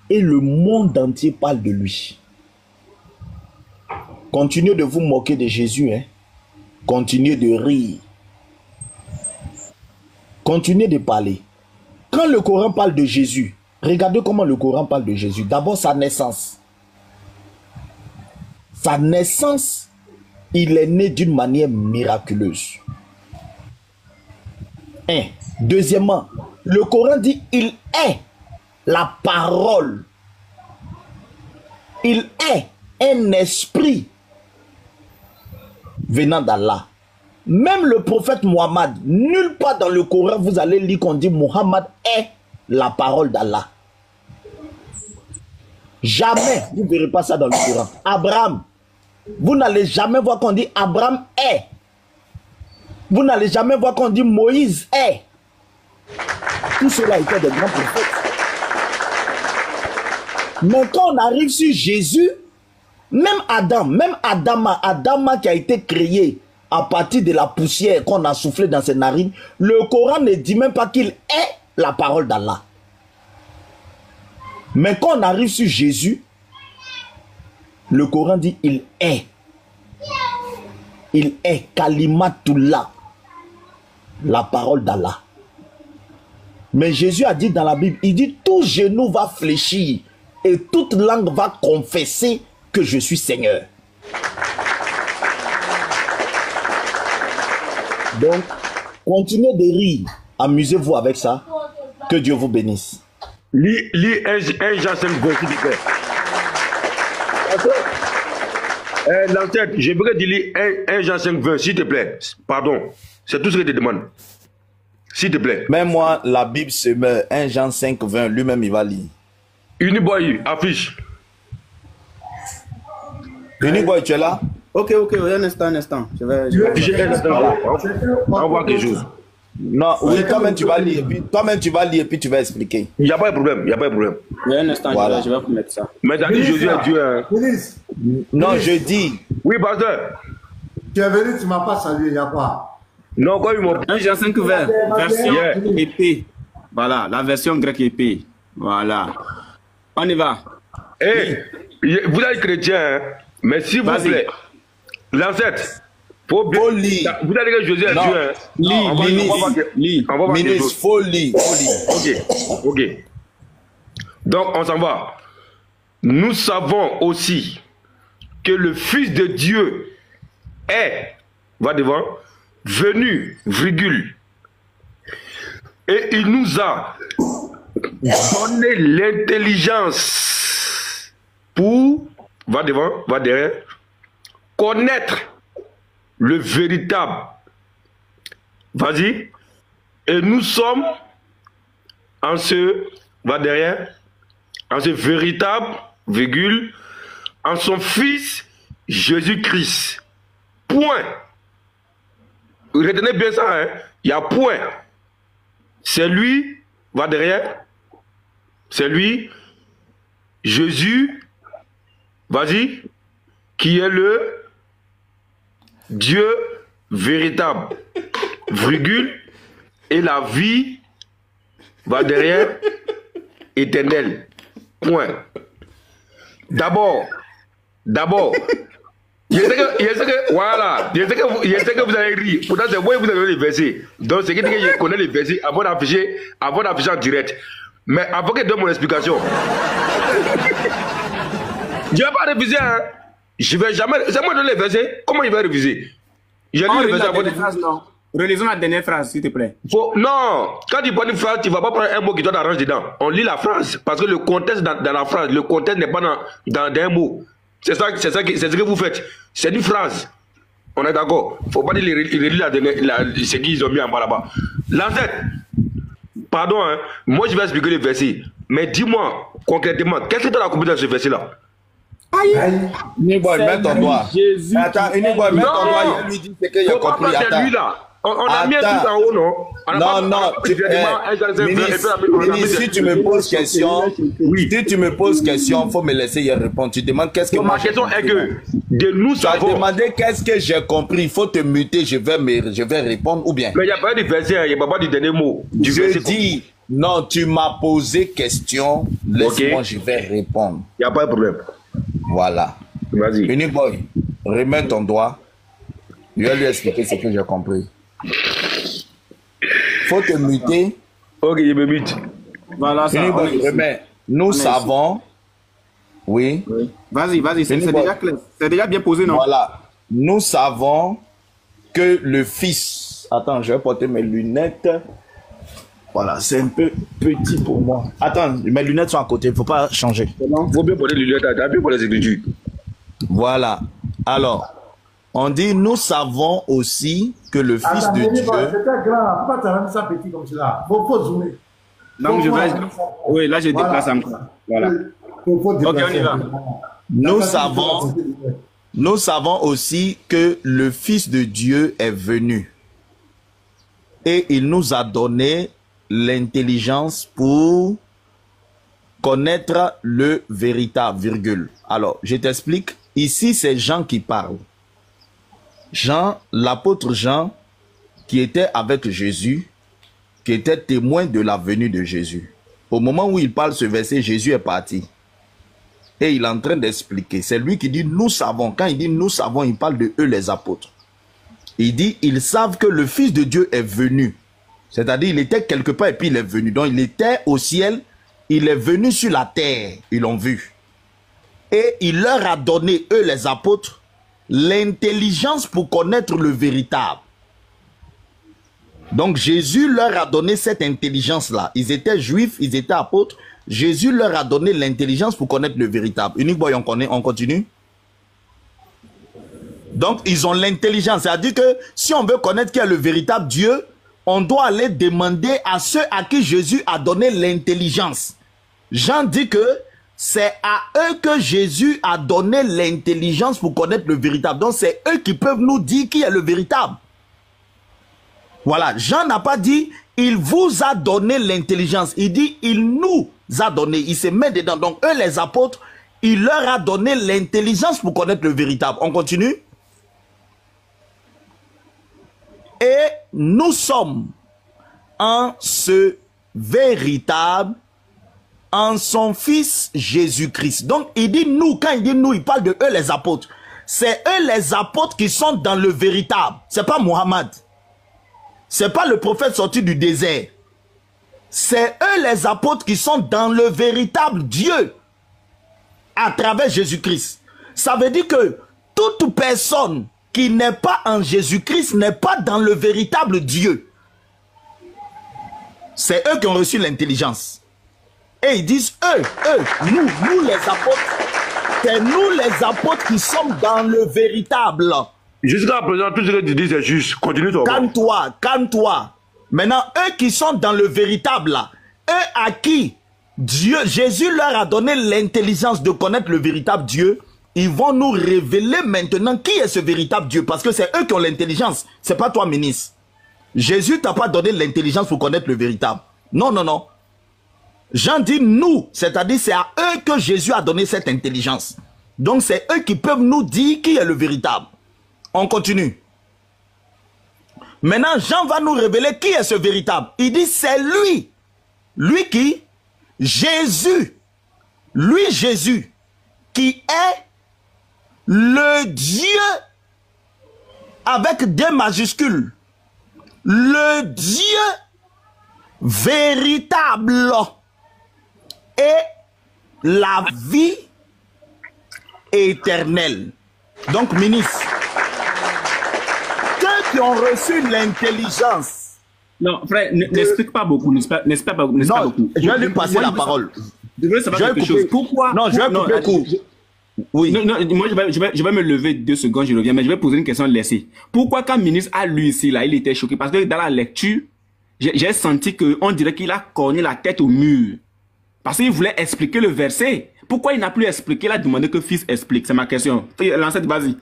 Et le monde entier parle de lui. Continuez de vous moquer de Jésus. Hein? Continuez de rire. Continuez de parler. Quand le Coran parle de Jésus, regardez comment le Coran parle de Jésus. D'abord, sa naissance. Sa naissance, il est né d'une manière miraculeuse. Un. Deuxièmement, le Coran dit il est la parole. Il est un esprit venant d'Allah. Même le prophète Mohammed, nulle part dans le Coran vous allez lire qu'on dit Mohammed est la parole d'Allah. Jamais, vous ne verrez pas ça dans le Coran. Abraham, vous n'allez jamais voir qu'on dit Abraham est. Vous n'allez jamais voir qu'on dit Moïse est. Tout cela était des grands prophètes. Mais quand on arrive sur Jésus, même Adama qui a été créé à partir de la poussière qu'on a soufflé dans ses narines, le Coran ne dit même pas qu'il est la parole d'Allah. Mais quand on arrive sur Jésus, le Coran dit il est. Il est Kalimatullah, la parole d'Allah. Mais Jésus a dit dans la Bible, il dit tout genou va fléchir et toute langue va confesser que je suis Seigneur. Donc, continuez de rire, amusez-vous avec ça, que Dieu vous bénisse. Lis 1 Jean 5, s'il te plaît. L'ancêtre, je voudrais dire 1 Jean 5, 20, s'il te plaît. Pardon, c'est tout ce que je te demande. S'il te plaît. Même moi, la Bible se meurt. 1 Jean 5, 20, lui-même il va lire. Uniboy, affiche. Uniboy, tu es là? Ok, un instant. Je vais... On voit quelque chose. Non, oui, toi-même tu vas lire, et puis tu vas expliquer. Il n'y a pas de problème, Un instant, voilà. Je vais vous mettre ça. Mais t'as dit Jésus est Dieu. Hein. Non, je dis. Oui, pasteur. Tu es venu, tu ne m'as pas salué, il n'y a pas. Non, quoi, ils m'ont... 1 Jean 5 vers, version épée. Voilà, la version grecque épée. Voilà. On y va. Hey, vous êtes chrétien, hein? Mais s'il vous plaît, l'ancêtre, faut lire. Vous allez que Jésus est Dieu. Hein? Lis. Ministre, faut lire. Ok. Donc, on s'en va. Nous savons aussi que le Fils de Dieu est, va devant, venu, virgule. Et il nous a donné l'intelligence pour, va devant, va derrière, connaître le véritable. Vas-y. Et nous sommes en ce, va derrière, en ce véritable, virgule, en son Fils Jésus-Christ. Point. Retenez bien ça, hein. Il y a point. C'est lui, va derrière. C'est lui, Jésus, vas-y, qui est le Dieu véritable, virgule, et la vie, va derrière, éternelle. Point. D'abord, je sais que, voilà, je sais que vous allez rire. Pourtant, c'est moi qui vous avez les versets. Donc, c'est que je connais les versets avant d'afficher en direct. Mais avant que je donne mon explication, je ne vais pas réviser, hein. Je vais jamais. C'est moi qui donne les versets. Comment il va réviser? J'ai lu les versets avant de. Relisons la dernière phrase, s'il te plaît. Non, quand tu prends une phrase, tu ne vas pas prendre un mot qui doit t'arranger dedans. On lit la phrase, parce que le contexte dans la phrase, le contexte n'est pas dans un mot. C'est ce que vous faites. C'est une phrase. On est d'accord. Il ne faut pas dire ce qu'ils ont mis en bas là-bas. L'ancêtre, pardon, hein, moi je vais expliquer le verset. Mais dis-moi, concrètement, qu'est-ce que tu as compris dans ce verset-là? Aïe. Uniboy, mets ton doigt. Attends, Uniboy, mets ton doigt. Il lui dit ce qu'il a compris. Attends. Lui, là. On a mis un truc en haut, non? Non. Si tu me poses question, si tu me poses question, il faut me laisser y répondre. Tu demandes qu'est-ce que ma question est que de nous savons. Tu as demandé qu'est-ce que j'ai compris. Il faut te muter, je vais répondre ou bien. Mais il n'y a pas de verset, il n'y a pas du dernier mot. Je dis, non, tu m'as posé question. Laisse-moi, je vais répondre. Il n'y a pas de problème. Voilà. Vas-y. Uniboy, remets ton doigt. Je vais lui expliquer ce que j'ai compris. Faut te muter. Ok, je me mute. Voilà ça. Uniboy, remets. Nous savons. Oui. Vas-y, c'est déjà clair. C'est déjà bien posé, non? Voilà. Nous savons que le Fils. Attends, je vais porter mes lunettes. Voilà, c'est un peu petit pour moi. Attends, mes lunettes sont à côté, il ne faut pas changer. Il faut bien porter les lunettes, t'as bien pour les écritures. Voilà. Alors, on dit, nous savons aussi que le Fils de Dieu... C'était grand, pourquoi tu as rendu ça petit comme cela? Il faut zoomer. Donc, je vais... Oui, là, je déplace encore. Voilà. Ok, on y va. Nous savons aussi que le Fils de Dieu est venu. Et il nous a donné l'intelligence pour connaître le véritable, virgule. Alors, je t'explique. Ici, c'est Jean qui parle. Jean, l'apôtre Jean, qui était avec Jésus, qui était témoin de la venue de Jésus. Au moment où il parle ce verset, Jésus est parti. Et il est en train d'expliquer. C'est lui qui dit, nous savons. Quand il dit nous savons, il parle de eux, les apôtres. Il dit, ils savent que le Fils de Dieu est venu. C'est-à-dire, il était quelque part et puis il est venu. Donc, il était au ciel, il est venu sur la terre. Ils l'ont vu. Et il leur a donné, eux les apôtres, l'intelligence pour connaître le véritable. Donc, Jésus leur a donné cette intelligence-là. Ils étaient juifs, ils étaient apôtres. Jésus leur a donné l'intelligence pour connaître le véritable. Uniboy, on continue. Donc, ils ont l'intelligence. C'est-à-dire que si on veut connaître qui est le véritable Dieu, on doit aller demander à ceux à qui Jésus a donné l'intelligence. Jean dit que c'est à eux que Jésus a donné l'intelligence pour connaître le véritable. Donc, c'est eux qui peuvent nous dire qui est le véritable. Voilà, Jean n'a pas dit « il vous a donné l'intelligence ». Il dit « il nous a donné ». Il se met dedans. Donc, eux, les apôtres, il leur a donné l'intelligence pour connaître le véritable. On continue. Et nous sommes en ce véritable, en son Fils Jésus-Christ. Donc, il dit nous, quand il dit nous, il parle de eux les apôtres. C'est eux les apôtres qui sont dans le véritable. C'est pas Mohammed. C'est pas le prophète sorti du désert. C'est eux les apôtres qui sont dans le véritable Dieu à travers Jésus-Christ. Ça veut dire que toute personne qui n'est pas en Jésus-Christ n'est pas dans le véritable Dieu. C'est eux qui ont reçu l'intelligence. Et ils disent, nous les apôtres, c'est nous les apôtres qui sommes dans le véritable. Jusqu'à présent, tout ce que tu dis, c'est juste. Continue toi. Calme-toi. Maintenant, eux qui sont dans le véritable, là, eux à qui Jésus leur a donné l'intelligence de connaître le véritable Dieu, ils vont nous révéler maintenant qui est ce véritable Dieu. Parce que c'est eux qui ont l'intelligence. C'est pas toi, ministre. Jésus t'a pas donné l'intelligence pour connaître le véritable. Non, non, non. Jean dit nous. C'est-à-dire c'est à eux que Jésus a donné cette intelligence. Donc c'est eux qui peuvent nous dire qui est le véritable. On continue. Maintenant, Jean va nous révéler qui est ce véritable. Il dit c'est lui. Lui qui? Jésus. Lui, Jésus. qui est le Dieu avec des majuscules, le Dieu véritable et la vie éternelle. Donc, ministre, ceux qui ont reçu l'intelligence. Non, frère, n'explique pas beaucoup, n'explique pas beaucoup. Je vais lui passer la parole. Je veux savoir quelque chose. Pourquoi? Non, je vais couper court. Oui. Non, moi, je vais me lever 2 secondes, je reviens, mais je vais poser une question laissée. Pourquoi quand le ministre a lu ici, là, il était choqué? Parce que dans la lecture, j'ai senti qu'on dirait qu'il a cogné la tête au mur. Parce qu'il voulait expliquer le verset. Pourquoi il n'a plus expliqué? Il a demandé que fils explique. C'est ma question. L'ancêtre, vas-y.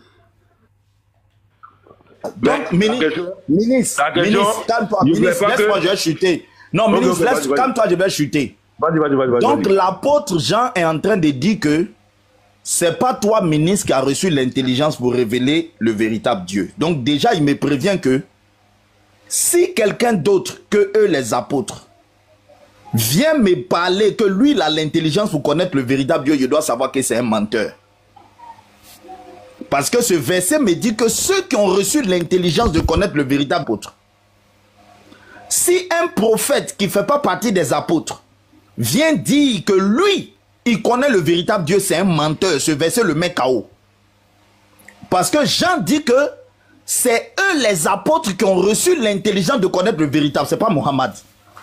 Donc, ministre, calme-toi. Ministre, laisse-moi, je vais chuter. Non, ministre, calme-toi, je vais chuter. Vas-y. Donc, l'apôtre Jean est en train de dire que c'est pas toi, ministre, qui a reçu l'intelligence pour révéler le véritable Dieu. Donc, déjà, il me prévient que si quelqu'un d'autre que eux, les apôtres, vient me parler que lui, il a l'intelligence pour connaître le véritable Dieu, je dois savoir que c'est un menteur. Parce que ce verset me dit que ceux qui ont reçu l'intelligence de connaître le véritable apôtre, si un prophète qui ne fait pas partie des apôtres vient dire que lui, il connaît le véritable Dieu, c'est un menteur, ce verset le met KO. Parce que Jean dit que c'est eux les apôtres qui ont reçu l'intelligence de connaître le véritable, c'est pas Mohammed.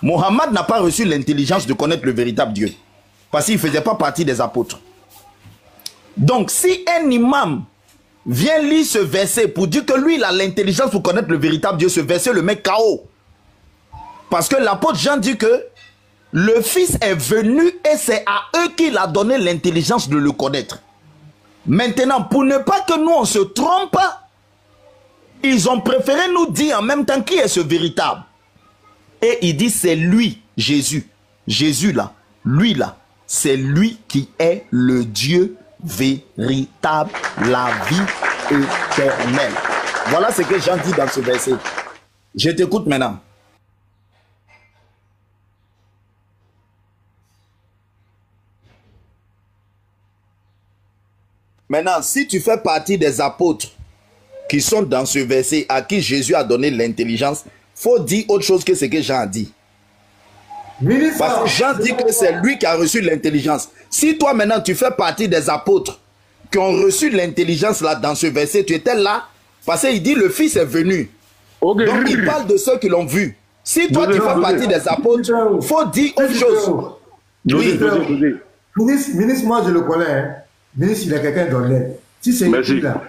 Mohammed n'a pas reçu l'intelligence de connaître le véritable Dieu. Parce qu'il ne faisait pas partie des apôtres. Donc si un imam vient lire ce verset pour dire que lui, il a l'intelligence pour connaître le véritable Dieu, ce verset le met KO. Parce que l'apôtre Jean dit que le Fils est venu et c'est à eux qu'il a donné l'intelligence de le connaître. Maintenant, pour ne pas que nous on se trompe, ils ont préféré nous dire en même temps qui est ce véritable. Et il dit c'est lui, Jésus. Jésus là, lui là, c'est lui qui est le Dieu véritable, la vie éternelle. Voilà ce que Jean dit dans ce verset. Je t'écoute maintenant. Maintenant, si tu fais partie des apôtres qui sont dans ce verset à qui Jésus a donné l'intelligence, faut dire autre chose que ce que Jean a dit. Parce que Jean dit que c'est lui qui a reçu l'intelligence. Si toi maintenant tu fais partie des apôtres qui ont reçu l'intelligence là dans ce verset, tu étais là parce qu'il dit le Fils est venu. Okay. Donc il parle de ceux qui l'ont vu. Si toi tu fais partie des apôtres, il faut dire autre chose. Oui. Ministre, moi je le connais. Hein. Ministre, il est quelqu'un d'honnête. Si c'est écrit là,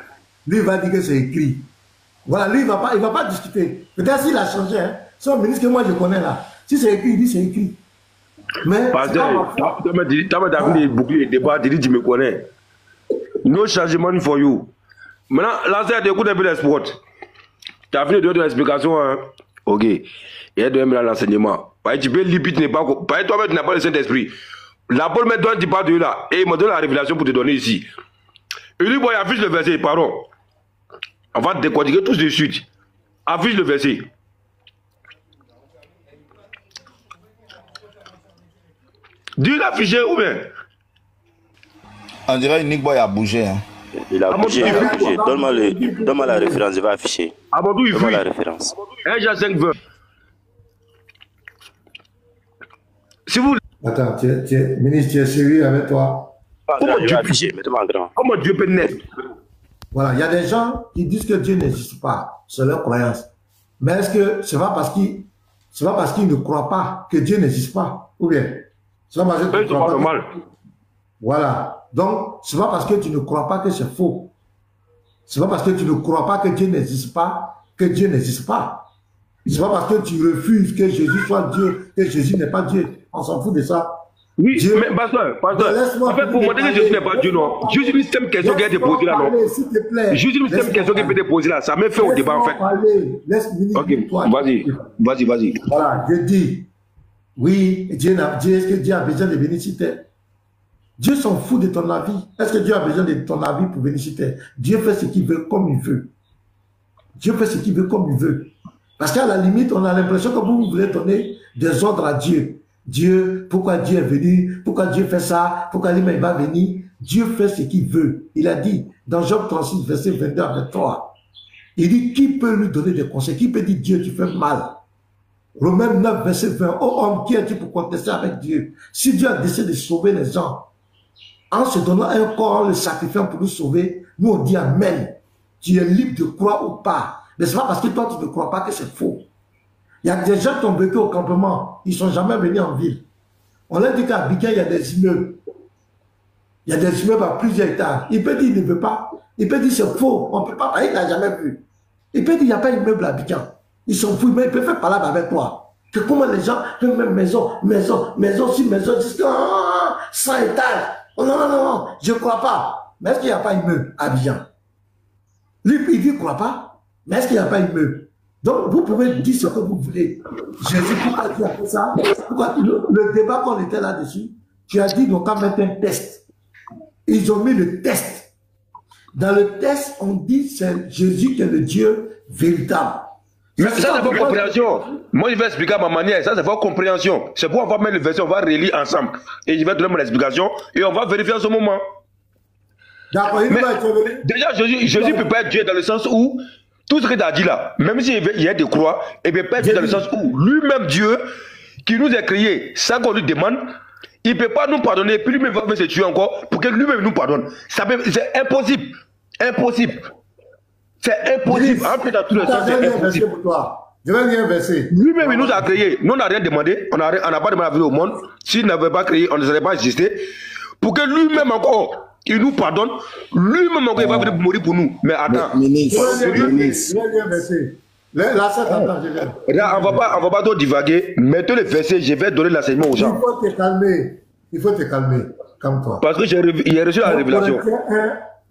lui il va dire que c'est écrit. Voilà, lui il va pas discuter. Peut-être s'il a changé. Hein. C'est un ministre que moi je connais là. Si c'est écrit, il dit c'est écrit. Mais. Pasteur, tu m'as dit boucler les débats, tu dis tu me connais. No changement for you. Maintenant, là, c'est écoute un peu les sports. Tu as fini de donner l'explication. Hein? Ok. Et elle doit me l'enseignement. Tu peux lire, tu n'es pas. Toi-même, tu n'as pas le Saint-Esprit. L'apôtre me donne, tu parles de là. Et il me donne la révélation pour te donner ici. Et lui, il affiche le verset, pardon. On va décortiquer tous de suite. Affiche le verset. Dis l'afficher ou bien? On dirait que Nick Boy a bougé. Hein. Il a bougé, il a bougé. Donne-moi la référence, il va afficher. Abandou, il donne-moi la référence. 1 Jean 5, 20. Si vous... Attends, ministre, tu es sérieux avec toi? Comment Dieu afficher, mettez-moi en grand. Comment Dieu peut naître? Voilà, il y a des gens qui disent que Dieu n'existe pas. C'est leur croyance. Mais est-ce que c'est pas parce qu'ils ne croient pas que Dieu n'existe pas? Ou bien? C'est pas parce que tu crois pas normal. Voilà. Donc, c'est pas parce que tu ne crois pas que c'est faux. C'est pas parce que tu ne crois pas que Dieu n'existe pas que Dieu n'existe pas. C'est pas parce que tu refuses que Jésus soit Dieu que Jésus n'est pas Dieu. On s'en fout de ça. Oui, Dieu, mais pasteur, en fait, pour montrer que Jésus n'est pas Dieu, non. Juste une simple question qui a été posée là, non. Juste une simple question qui a été posée là. Ça m'a fait au débat, en fait. Ok, vas-y. Voilà, je dis, oui, est-ce que Dieu a besoin de venir sur terre? Dieu s'en fout de ton avis. Est-ce que Dieu a besoin de ton avis pour venir sur terre? Dieu fait ce qu'il veut comme il veut. Dieu fait ce qu'il veut comme il veut. Parce qu'à la limite, on a l'impression que vous voulez donner des ordres à Dieu. Dieu, pourquoi Dieu est venu? Pourquoi Dieu fait ça? Pourquoi il va venir? Dieu fait ce qu'il veut. Il a dit dans Job 36, verset 22 à 23. Il dit, qui peut lui donner des conseils? Qui peut dire, Dieu, tu fais mal? Romains 9, verset 20. Oh homme, qui es-tu pour contester avec Dieu? Si Dieu a décidé de sauver les gens, en se donnant un corps, en le sacrifiant pour nous sauver, nous on dit Amen. Tu es libre de croire ou pas. Mais ce n'est pas parce que toi tu ne crois pas que c'est faux. Il y a des gens qui ont vécu au campement, ils ne sont jamais venus en ville. On leur dit qu'à Abidjan, il y a des immeubles. Il y a des immeubles à plusieurs étages. Il peut dire il ne veut pas. Il peut dire c'est faux. On ne peut pas parler, il n'a jamais vu. Il peut dire il n'y a pas d'immeuble à Abidjan. Ils sont fous, mais ils peuvent faire parler avec toi. Que comment les gens peuvent même maison sur maison, jusqu'à 100 étages. Oh non, non, non, non, je ne crois pas. Mais est-ce qu'il n'y a pas d'immeuble à Abidjan? Lui, il dit qu'il ne croit pas. Mais est-ce qu'il n'y a pas d'immeuble? Donc, vous pouvez dire ce que vous voulez. Jésus, pourquoi tu as fait ça? Pourquoi le débat qu'on était là-dessus, tu as dit, donc, on va mettre un test. Ils ont mis le test. Dans le test, on dit c'est Jésus qui est le Dieu véritable. Mais ça, c'est votre compréhension. Moi, je vais expliquer à ma manière. Ça, c'est votre compréhension. C'est pour on va mettre le verset, on va relire ensemble. Et je vais donner mon explication et on va vérifier en ce moment. D'accord, déjà, Jésus ne peut pas être Dieu dans le sens où tout ce que tu as dit là, même s'il y a des croix, il ne peut pas être Dieu dans le sens où lui-même Dieu, qui nous a créés, ça qu'on lui demande, il ne peut pas nous pardonner, puis lui-même va se tuer encore pour que lui-même nous pardonne. C'est impossible. Impossible. C'est impossible. Entre dans tous les sens, c'est impossible. Je vais lire un verset. Lui-même, il nous a créés. Nous, on n'a rien demandé. On n'a pas demandé la vie au monde. S'il n'avait pas créé, on ne serait pas existé. Pour que lui-même encore, il nous pardonne. Lui-même encore, il va venir mourir pour nous. Mais attends. Je vais lire un verset. Là, ça t'entend, je viens. Là, on va pas trop divaguer. Mettez le verset, je vais donner l'enseignement aux gens. Il faut te calmer. Il faut te calmer. Calme-toi. Parce que j'ai reçu la révélation.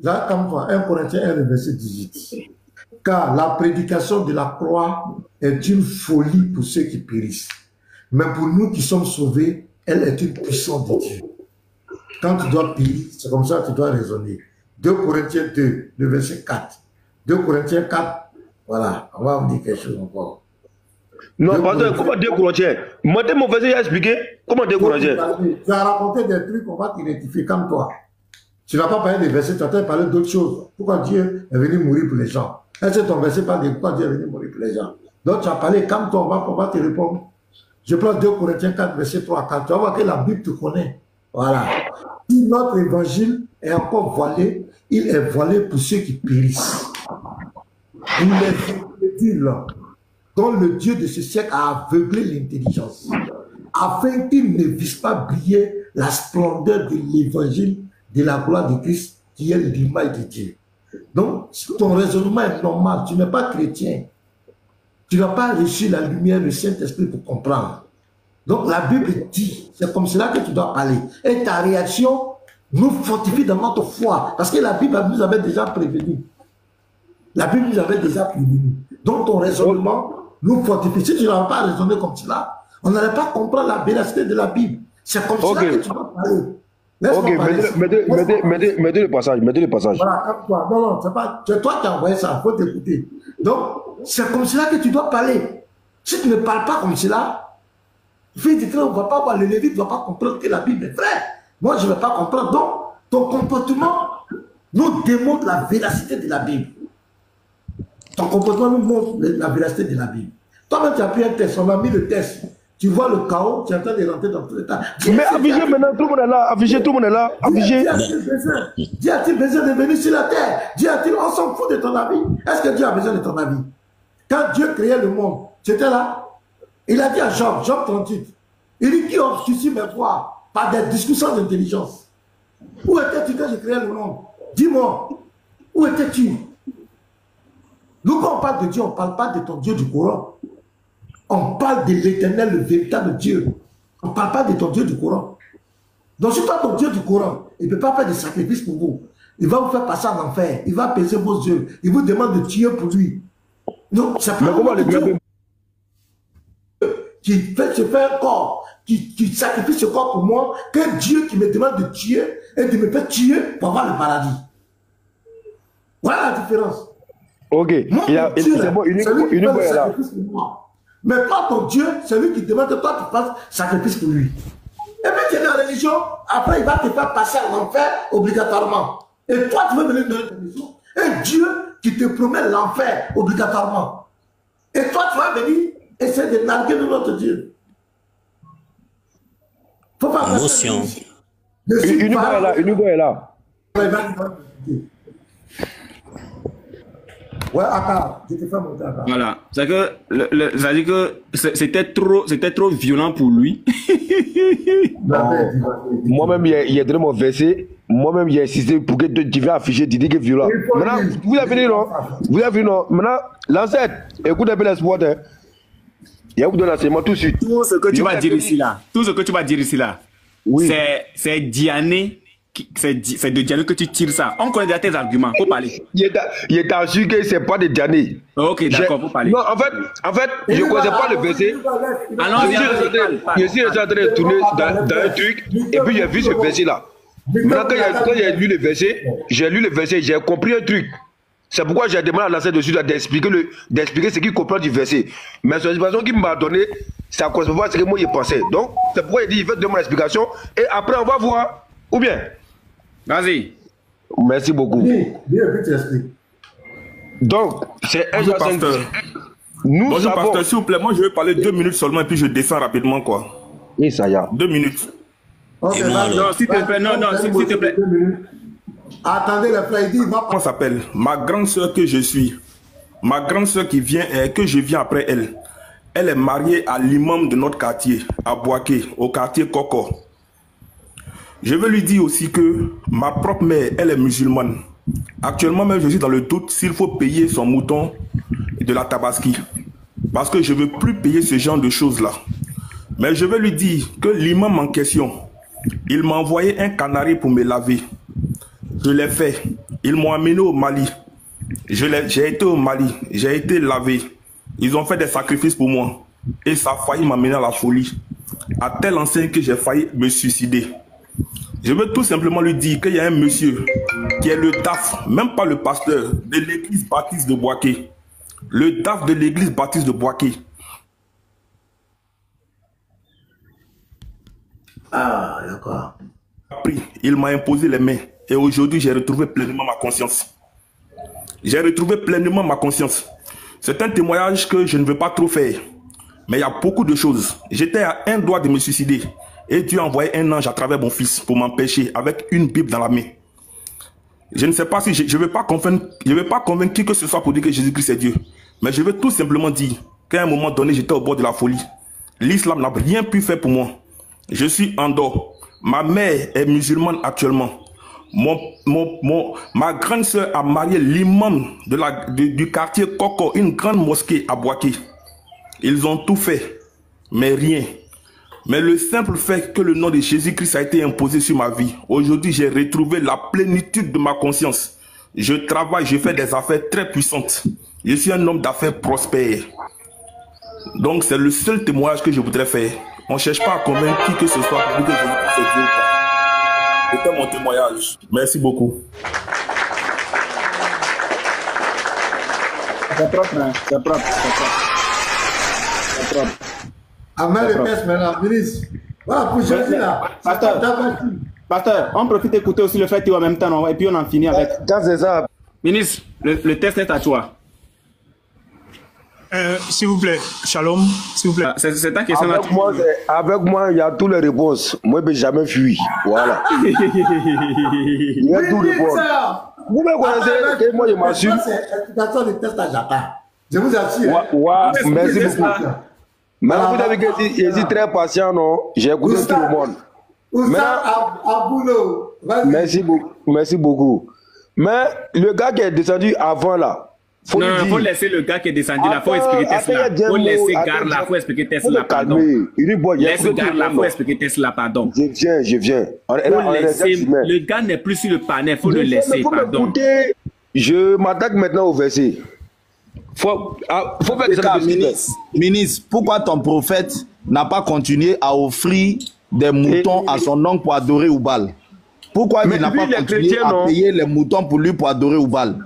Là, calme-toi. 1 Corinthiens 1, le verset 18. Car la prédication de la croix est une folie pour ceux qui périssent. Mais pour nous qui sommes sauvés, elle est une puissance de Dieu. Quand tu dois prier, c'est comme ça que tu dois raisonner. 2 Corinthiens 2, le verset 4. 2 Corinthiens 4, voilà, on va vous dire quelque chose encore. Non, pardon, comment 2 Corinthiens? Moi, mon verset a expliqué. Comment 2 Corinthiens? Tu as raconté des trucs, on va t'identifier comme toi. Tu n'as pas parlé des versets, tu as parlé d'autres choses. Pourquoi Dieu est venu mourir pour les gens? Est-ce que ton verset parle de pourquoi Dieu est venu mourir pour les gens? Donc tu as parlé comme toi, on va te répondre. Je prends 2 Corinthiens 4, verset 3 à 4. Tu vas voir que la Bible te connaît. Voilà. Si notre évangile est encore voilé, il est voilé pour ceux qui périssent. Il est dit là, dont le Dieu de ce siècle a aveuglé l'intelligence, afin qu'il ne vise pas briller la splendeur de l'évangile de la gloire de Christ, qui est l'image de Dieu. Donc, ton raisonnement est normal, tu n'es pas chrétien. Tu n'as pas reçu la lumière du Saint-Esprit pour comprendre. Donc, la Bible dit, c'est comme cela que tu dois parler. Et ta réaction nous fortifie dans notre foi. Parce que la Bible nous avait déjà prévenu. La Bible nous avait déjà prévenu. Donc, ton raisonnement nous fortifie. Si tu n'avais pas raisonné comme cela, on n'allait pas comprendre la véracité de la Bible. C'est comme cela que tu dois parler. Ok, mettez le passage, mettez le passage. Voilà, comme toi. Non, non, c'est toi qui as envoyé ça, il faut t'écouter. Donc, c'est comme cela que tu dois parler. Si tu ne parles pas comme cela, fille de on ne va pas voir, le Lévite ne va pas comprendre que la Bible est vraie. Moi, je ne vais pas comprendre. Donc, ton comportement nous démontre la véracité de la Bible. Ton comportement nous montre la véracité de la Bible. Toi-même, tu as pris un test, on a mis le test. Tu vois le chaos, tu es en train de rentrer dans tout l'état. Mais affichez maintenant, tout le monde est là. Affichez, tout le monde est là. Affichez. Dieu a-t-il besoin de venir sur la terre? Dieu a-t-il, on s'en fout de ton avis. Est-ce que Dieu a besoin de ton avis? Quand Dieu créait le monde, tu étais là? Il a dit à Job, Job 38, il dit qui obscurcit mes voix par des discussions d'intelligence. Où étais-tu quand j'ai créé le monde? Dis-moi, où étais-tu? Nous, quand on parle de Dieu, on ne parle pas de ton Dieu du Coran. On parle de l'éternel, le véritable Dieu. On ne parle pas de ton Dieu du Coran. Donc, si toi, ton Dieu du Coran, il ne peut pas faire de sacrifice pour vous. Il va vous faire passer en enfer. Il va peser vos yeux. Il vous demande de tuer pour lui. Non, c'est pas comment Dieu qui se fait un corps, qui sacrifie ce corps pour moi, que Dieu qui me demande de tuer et de me faire tuer pour avoir le paradis. Voilà la différence. Ok. C'est bon, une fois là. Mais toi, ton Dieu, c'est lui qui demande que toi tu fasses sacrifice pour lui. Et puis tu es dans la religion, après il va te faire passer à l'enfer obligatoirement. Et toi, tu veux venir dans la religion. Et Dieu qui te promet l'enfer obligatoirement. Et toi, tu vas venir essayer de narguer de notre Dieu. Faut pas Émotion. Unigo est là, Unigo est là. Ouais, attends, je te fais monter attends. Voilà. C'est que, ça dit que c'était trop violent pour lui. Moi-même, il a donné mon verset. Moi-même, j'ai insisté pour que tu viennes afficher, tu dis que c'est violent. Maintenant, vous avez vu, non? Vous avez vu, non? Maintenant, l'ancêtre, écoute un peu l'espoir, hein. Il y a vous donne l'enseignement tout de suite. Tout ce que tu vas dire ici, là. Tout ce que tu vas dire ici, là. Oui. C'est Diané. C'est de Diané que tu tires ça. On connaît déjà tes arguments. Faut parler. Il est assuré que c'est pas de Diané. Ok, d'accord, faut parler. Non, en fait, je ne connais pas le verset. Je suis en train de tourner dans un truc, et puis j'ai vu ce verset-là. Maintenant, quand j'ai lu le verset, j'ai compris un truc. C'est pourquoi j'ai demandé à l'ancêtre dessus d'expliquer ce qu'il comprend du verset. Mais son explication qu'il m'a donné, ça ne correspond pas à ce que moi j'ai pensé. Donc, c'est pourquoi il dit il veut donner mon explication, et après on va voir. Ou bien. Vas-y. Merci beaucoup. Donc, c'est un pasteur. Bonjour pasteur, s'il vous plaît, moi je vais parler 2 minutes seulement et puis je descends rapidement quoi. Oui, ça y est. 2 minutes. Okay, non, s'il te plaît, non, s'il te plaît. Attendez, le frère, il dit, Comment s'appelle? Ma grande soeur que je suis, ma grande soeur que je viens après elle, elle est mariée à l'imam de notre quartier, à Boaké, au quartier Koko. Je veux lui dire aussi que ma propre mère, elle est musulmane. Actuellement même, je suis dans le doute s'il faut payer son mouton de la tabaski. Parce que je ne veux plus payer ce genre de choses-là. Mais je veux lui dire que l'imam en question, il m'a envoyé un canari pour me laver. Je l'ai fait. Ils m'ont amené au Mali. J'ai été au Mali. J'ai été lavé. Ils ont fait des sacrifices pour moi. Et ça a failli m'amener à la folie. À telle enseigne que j'ai failli me suicider. Je veux tout simplement lui dire qu'il y a un monsieur qui est le DAF, même pas le pasteur, de l'église baptiste de Boaké. Le DAF de l'église baptiste de Boaké. Ah, d'accord. Il m'a imposé les mains. Et aujourd'hui, j'ai retrouvé pleinement ma conscience. J'ai retrouvé pleinement ma conscience. C'est un témoignage que je ne veux pas trop faire. Mais il y a beaucoup de choses. J'étais à un doigt de me suicider. Et Dieu a envoyé un ange à travers mon fils pour m'empêcher avec une Bible dans la main. Je ne sais pas si je ne vais pas convaincre qui que ce soit pour dire que Jésus-Christ est Dieu. Mais je veux tout simplement dire qu'à un moment donné, j'étais au bord de la folie. L'islam n'a rien pu faire pour moi. Je suis en dehors. Ma mère est musulmane actuellement. Ma grande soeur a marié l'imam du quartier Koko, une grande mosquée à Boaké. Ils ont tout fait, mais rien. Mais le simple fait que le nom de Jésus-Christ a été imposé sur ma vie, aujourd'hui j'ai retrouvé la plénitude de ma conscience. Je travaille, je fais des affaires très puissantes. Je suis un homme d'affaires prospère. Donc c'est le seul témoignage que je voudrais faire. On ne cherche pas à convaincre qui que ce soit pour que Jésus-Christ est Dieu. C'était mon témoignage. Merci beaucoup. C'est propre, hein? C'est propre, c'est propre. C'est propre. Amène le test maintenant, ministre. Voilà, pour Jésus là. Pasteur, on profite d'écouter aussi le fait en même temps, non? Et puis on en finit avec. C'est ça. Ministre, le test est à toi. S'il vous plaît, shalom, s'il vous plaît. C'est ta question. Avec moi, il y a toutes les réponses. Moi, je ne vais jamais fuir. Voilà. Il y a toutes les réponses. Vous me connaissez, et moi, je m'assure. C'est l'explication du test à Jata. Je vous assure. Merci beaucoup. Mais vous avez dit, je suis très patient, non? J'ai écouté tout le monde. Merci beaucoup. Mais le gars qui est descendu avant là, il faut laisser le gars qui est descendu là, il faut expliquer Tesla. Il faut laisser Gar là, il faut expliquer Tesla, pardon. Laisse Gar là, il faut expliquer Tesla, pardon. Je viens. Le gars n'est plus sur le panel, il faut le laisser, pardon. Je m'attaque maintenant au verset. Faut faire ministre, pourquoi ton prophète n'a pas continué à offrir des moutons à son oncle pour adorer Oubal? Pourquoi il n'a pas continué à payer les moutons pour lui pour adorer Oubal?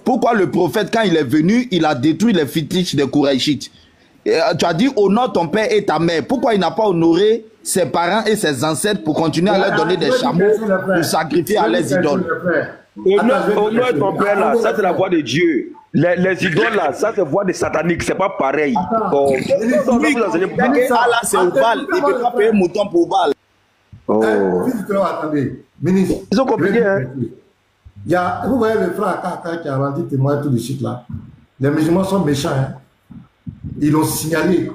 Pourquoi le prophète, quand il est venu, il a détruit les fétiches des Kouraïchites? Tu as dit honore ton père et ta mère. Pourquoi il n'a pas honoré ses parents et ses ancêtres pour continuer à leur donner des chameaux pour sacrifier à leurs idoles. Honore ton père là, ça c'est la voix de Dieu. Les idoles là, ça c'est la voix des sataniques, c'est pas pareil. Allah c'est au bal, il ne peut pas payer mouton pour bal. Attendez, ministre. Ils ont compliqué, hein. Vous voyez le frère Kaka qui a rendu témoin tout de suite là. Les musulmans sont méchants. Hein. Ils l'ont signalé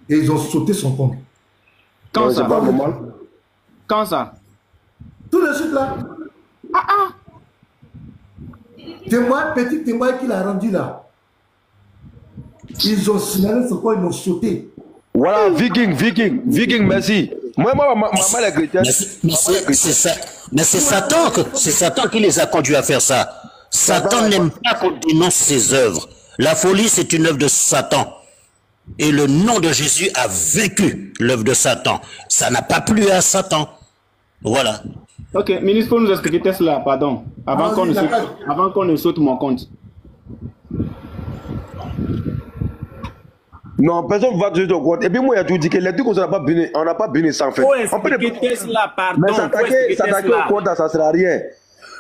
et ils ont sauté son compte. Quand ça? Quand ça? Tout de suite là. Témoin, petit témoin qu'il a rendu là. Ils ont signalé son compte, ils l'ont sauté. Voilà, Viking, merci. Moi, maman est chrétienne. Mais c'est Satan qui les a conduits à faire ça. Satan n'aime pas qu'on dénonce ses œuvres. La folie, c'est une œuvre de Satan. Et le nom de Jésus a vaincu l'œuvre de Satan. Ça n'a pas plu à Satan. Voilà. Ok, ministre, pour nous expliquer cela, pardon, avant qu'on ne saute mon compte. Non, personne ne va te ton compte. Et puis moi, il a tout dit que les trucs qu'on n'a pas béni, on n'a pas béni sans fait. On peut Tesla, pardon. Mais s'attaquer au compte, ça ne sert à rien.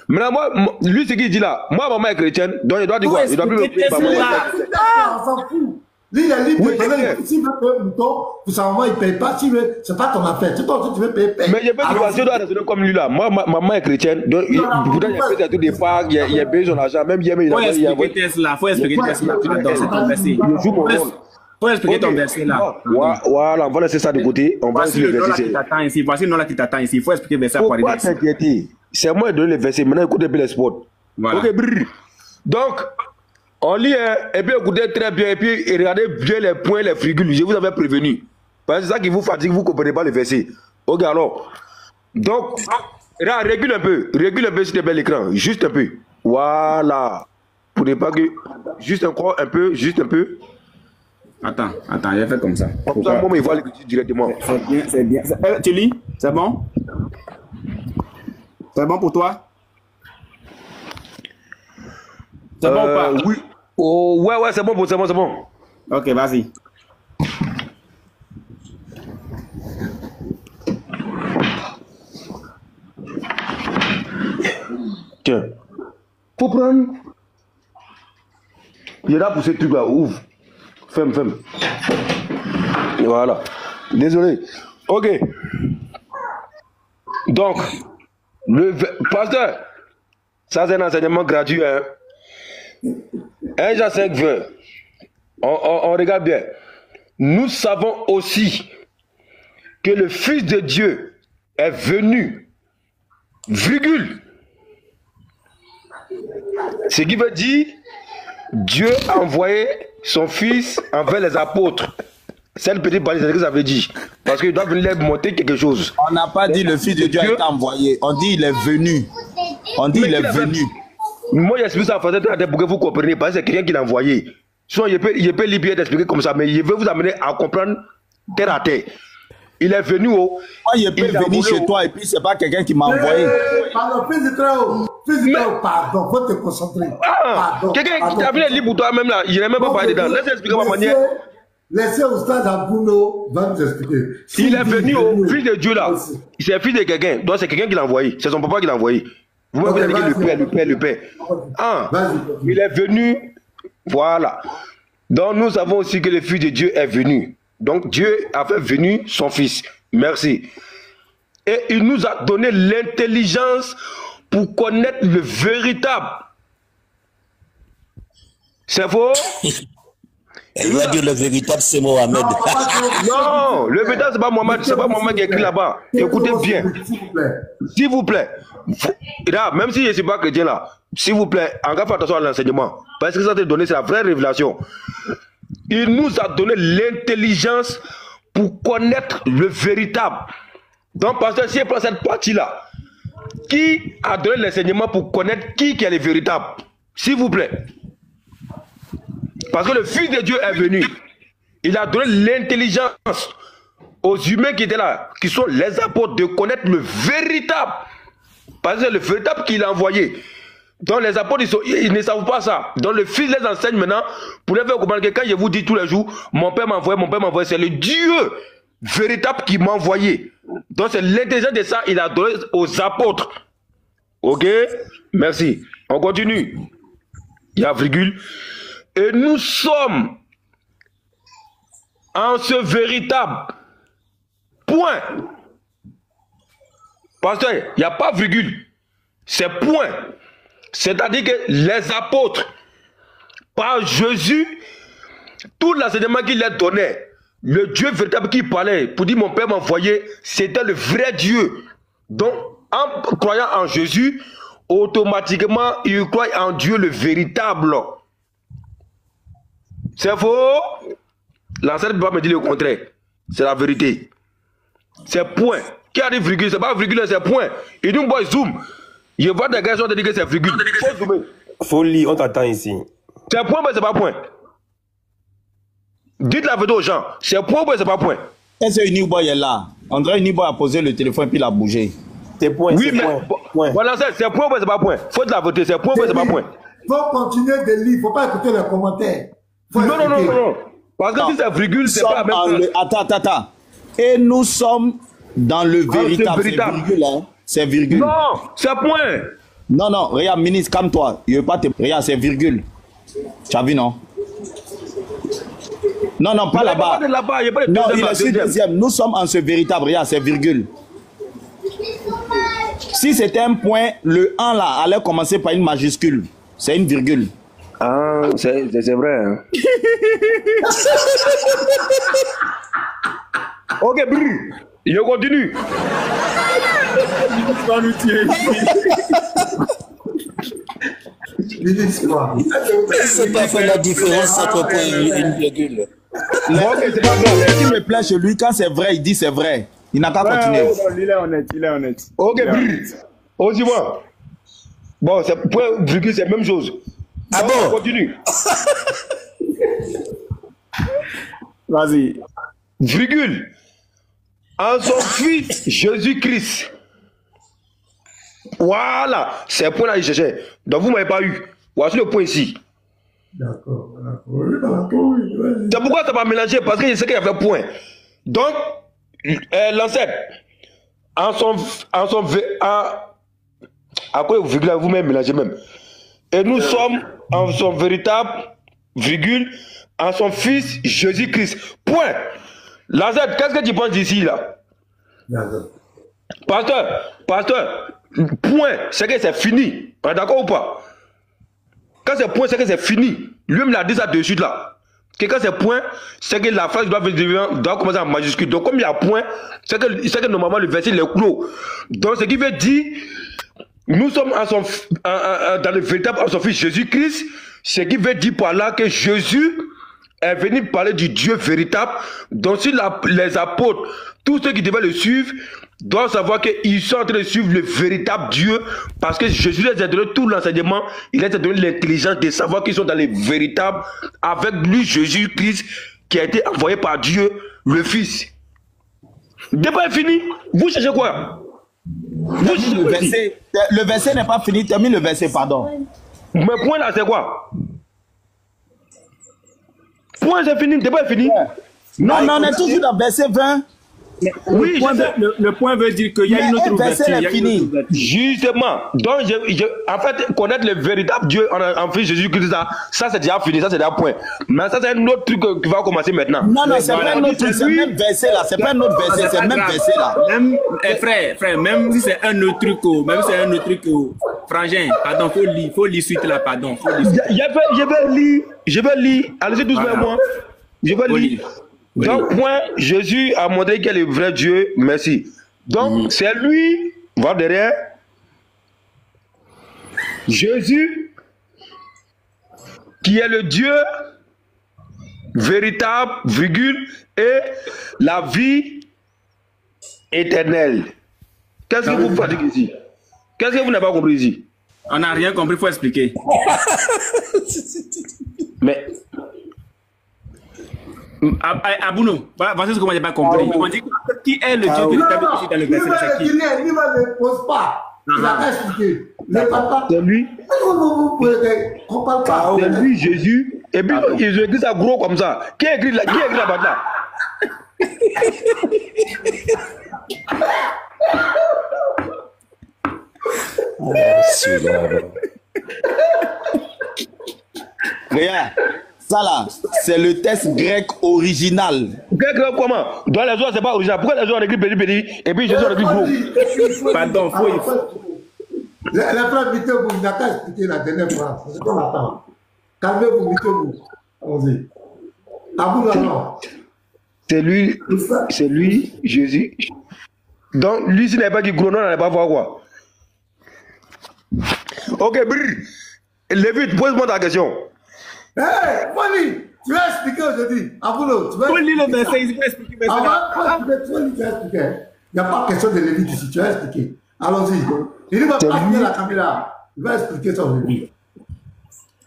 Maintenant, moi, lui, ce qu'il dit là, moi, maman est chrétienne, donc il doit dire quoi? Il doit plus me payer. On s'en fout. Lui, il est libre de payer. S'il veut payer un mouton, pour sa maman, il ne paye pas. C'est pas ton affaire. C'est toi, tu veux payer. Mais je peux dire, si on doit raisonner comme lui là, moi, maman est chrétienne, donc pourtant, il a fait tout des parts, il a payé son argent, même il a faut expliquer Tesla, faut expliquer Tesla. Faut expliquer ton verset là. Voilà, on va laisser ça de côté. On va expliquer le verset. Voici le nom là qui t'attend ici. Il faut expliquer le verset. Pourquoi t'inquiéter? C'est moi qui donne le verset. Maintenant, écoutez bien les spots. Voilà. Ok, brrr. Donc, on lit, et puis écoutez très bien, et puis regardez bien les points, les virgules. Je vous avais prévenu. Parce que c'est ça qui vous fatigue, vous ne comprenez pas le verset. Ok, alors. Donc, régule un peu, s'il te plaît, l'écran. Juste un peu. Voilà. Pour ne pas que. Juste encore un peu, juste un peu. Attends, il a fait comme ça. Comme ça, moi, il voit l'écriture directement. C'est bien. Tu lis? C'est bon? C'est bon pour toi? C'est bon ou pas? Oui. Oh, ouais, c'est bon, c'est bon. Ok, vas-y. Tiens. Faut prendre. Il est là pour ce truc-là. Ouvre. Ferme. Voilà. Désolé. Ok. Donc, le pasteur, ça c'est un enseignement gratuit. Hein? 1 Jean 5, 20. On regarde bien. Nous savons aussi que le Fils de Dieu est venu, virgule. Ce qui veut dire, Dieu a envoyé son Fils envers les apôtres. C'est le petit balise, c'est ce que ça veut dire. Parce qu'il doit venir leur montrer quelque chose. On n'a pas dit le Fils de Dieu a été envoyé. On dit il est venu. On dit il est venu. Moi, j'explique ça en français pour que vous compreniez. Parce que c'est quelqu'un qui l'a envoyé. Soit il peut libérer d'expliquer comme ça, mais il veut vous amener à comprendre terre à terre. Il est venu au. Moi, il peut venir chez toi et puis c'est pas quelqu'un qui m'a envoyé. Pardon, pardon, faut te concentrer. Quelqu'un qui t'a venu libre pour toi même là, il n'est même pas parlé dedans. Laisse expliquer ma manière. Laissez au stade Abouno, va nous expliquer. Il est venu au Fils de Dieu là. C'est le fils de quelqu'un. Donc c'est quelqu'un qui l'a envoyé. C'est son papa qui l'a envoyé. Vous m'avez dit le père. Il est venu. Voilà. Donc nous savons aussi que le Fils de Dieu est venu. Donc Dieu a fait venir son Fils. Merci. Et il nous a donné l'intelligence pour connaître le véritable. C'est faux? Elle va dire le véritable, c'est Mohamed. Non, le véritable, c'est pas Mohamed, c'est pas Mohamed qui écrit là-bas. Écoutez bien. S'il vous plaît. Là, même si je ne suis pas chrétien là, s'il vous plaît, en fait attention à l'enseignement. Parce que ça te donné, c'est la vraie révélation. Il nous a donné l'intelligence pour connaître le véritable. Donc, pasteur, si je prends cette partie-là, qui a donné l'enseignement pour connaître qui est le véritable? S'il vous plaît. Parce que le Fils de Dieu est venu. Il a donné l'intelligence aux humains qui étaient là, qui sont les apôtres, de connaître le véritable. Parce que c'est le véritable qu'il a envoyé. Donc les apôtres, ils ne savent pas ça. Donc le Fils les enseigne maintenant pour les faire comprendre que quand je vous dis tous les jours, mon Père m'a envoyé, c'est le Dieu véritable qui m'a envoyé. Donc c'est l'intelligence de ça, il a donné aux apôtres. Ok? Merci. On continue. Il y a virgule. Et nous sommes en ce véritable point. Pasteur, il n'y a pas virgule. C'est point. C'est-à-dire que les apôtres, par Jésus, tout l'enseignement qu'il leur donnait, le Dieu véritable qui parlait, pour dire mon Père m'a envoyé, c'était le vrai Dieu. Donc, en croyant en Jésus, automatiquement, il croit en Dieu le véritable. C'est faux? L'ancêtre ne peut pas me dire le contraire. C'est la vérité. C'est point. Qui a dit virgule? C'est pas virgule, c'est point. Et nous, boy, zoom. Je vois des gars qui ont dit que c'est virgule. Faut lire, on t'attend ici. C'est point, mais c'est pas point. Dites la vérité aux gens. C'est point, mais c'est pas point. Est-ce que Uniboy est là? André Uniboy a posé le téléphone et puis il a bougé. C'est point. Oui, mais point. Voilà, c'est point, mais c'est pas point. Faut de la vérité, c'est point, mais c'est pas point. Il faut continuer de lire, il ne faut pas écouter les commentaires. Non. Parce que si c'est virgule, c'est pas la même chose. Attends. Et nous sommes dans le véritable. C'est virgule, hein? C'est virgule. Non, c'est point. Non, regarde, ministre, calme-toi. Regarde, c'est virgule. Tu as vu, non? Non, pas là-bas. Non, il est sur deuxième. Nous sommes en ce véritable. Regarde, c'est virgule. Si c'était un point, le 1 là allait commencer par une majuscule. C'est une virgule. Ah, c'est vrai. Hein. Ok, brrr. Je continue. C'est pas faire la différence entre point et une virgule. C'est pas grave. Ce qui me plaît chez lui, quand c'est vrai, il dit c'est vrai. Il n'a qu'à continuer. Il est honnête. Ok, on y va. Bon, c'est point, virgule, c'est la même chose. Ah bon? On continue. Vas-y. Virgule. En son fils Jésus-Christ. Voilà. C'est le point là, il cherchait. Donc vous ne m'avez pas eu. Voici le point ici. D'accord. C'est pourquoi ça va mélanger, parce qu'il sait qu'il y avait point. Donc, l'ancêtre, à quoi vous-même mélangez même. Et nous sommes en son véritable, virgule, en son fils Jésus-Christ. Point. L'ancêtre, qu'est-ce que tu penses d'ici là? Pasteur, point, c'est que c'est fini. D'accord ou pas? Quand c'est point, c'est que c'est fini. Lui-même l'a dit ça de suite là. Que quand c'est point, c'est que la phrase doit commencer en majuscule. Donc comme il y a point, c'est que normalement le verset est clos. Donc ce qui veut dire, nous sommes dans le véritable en son fils Jésus-Christ, ce qui veut dire par là que Jésus est venu parler du Dieu véritable. Donc si les apôtres, tous ceux qui devaient le suivre, doivent savoir qu'ils sont en train de suivre le véritable Dieu, parce que Jésus les a donné tout l'enseignement, il les a donné l'intelligence de savoir qu'ils sont dans les véritables, avec lui Jésus-Christ, qui a été envoyé par Dieu, le Fils. Le débat est fini. Vous cherchez quoi? Le verset n'est pas fini, termine le verset, pardon. Mais point là, c'est quoi? Point, c'est fini, le débat est fini. Non, on est toujours dans verset 20. Oui, le point veut dire qu'il y a une autre ouverture. Justement. Donc, en fait, connaître le véritable Dieu en Fils Jésus-Christ, ça c'est déjà fini, ça c'est déjà point. Mais ça c'est un autre truc qui va commencer maintenant. Non, c'est pas un autre truc, c'est le même verset là. C'est pas un autre verset, c'est le même verset là. Même, frère, même si c'est un autre truc, frangin, pardon, faut lire suite là, pardon. Je vais lire. Allez-y doucement avec moi. Je vais lire. Donc, point, Jésus a montré qu'il est le vrai Dieu. Merci. Donc, c'est lui, va derrière. Jésus, qui est le Dieu véritable, virgule, et la vie éternelle. Qu'est-ce que vous faites ici? Qu'est-ce que vous n'avez pas compris ici? On n'a rien compris, il faut expliquer. Mais... Abouno, voici ce que moi j'ai pas compris. On dit qui est le Dieu véritable ici dans le verset? Il ne pose pas. Il a expliqué. C'est lui. C'est lui, Jésus. Et puis, Jésus écrit ça gros comme ça. Qui écrit là-bas là? Regarde, ça là, c'est le test grec original. Grec comment? Dans les autres, c'est pas original. Pourquoi les autres ont écrit petit et puis Jésus a écrit gros? Pardon, Les frères, mettez-vous, il n'a qu'à expliquer la dernière phrase. C'est qu'on attend. Calmez-vous, mettez-vous. Allons-y. À vous, là, c'est lui, Jésus. Donc, lui, s'il n'est pas qui gros, non, on n'allait pas voir quoi. Ok, brrr. Lévite, pose-moi ta question. Hé, Foli, tu vas expliquer aujourd'hui. À vous, là, tu vas Foli, le verset, il va expliquer. Tu vas expliquer. Il n'y a pas question de Lévite ici, tu vas expliquer. Allons-y. Il ne va pas tenir la caméra. Il va expliquer ça aujourd'hui.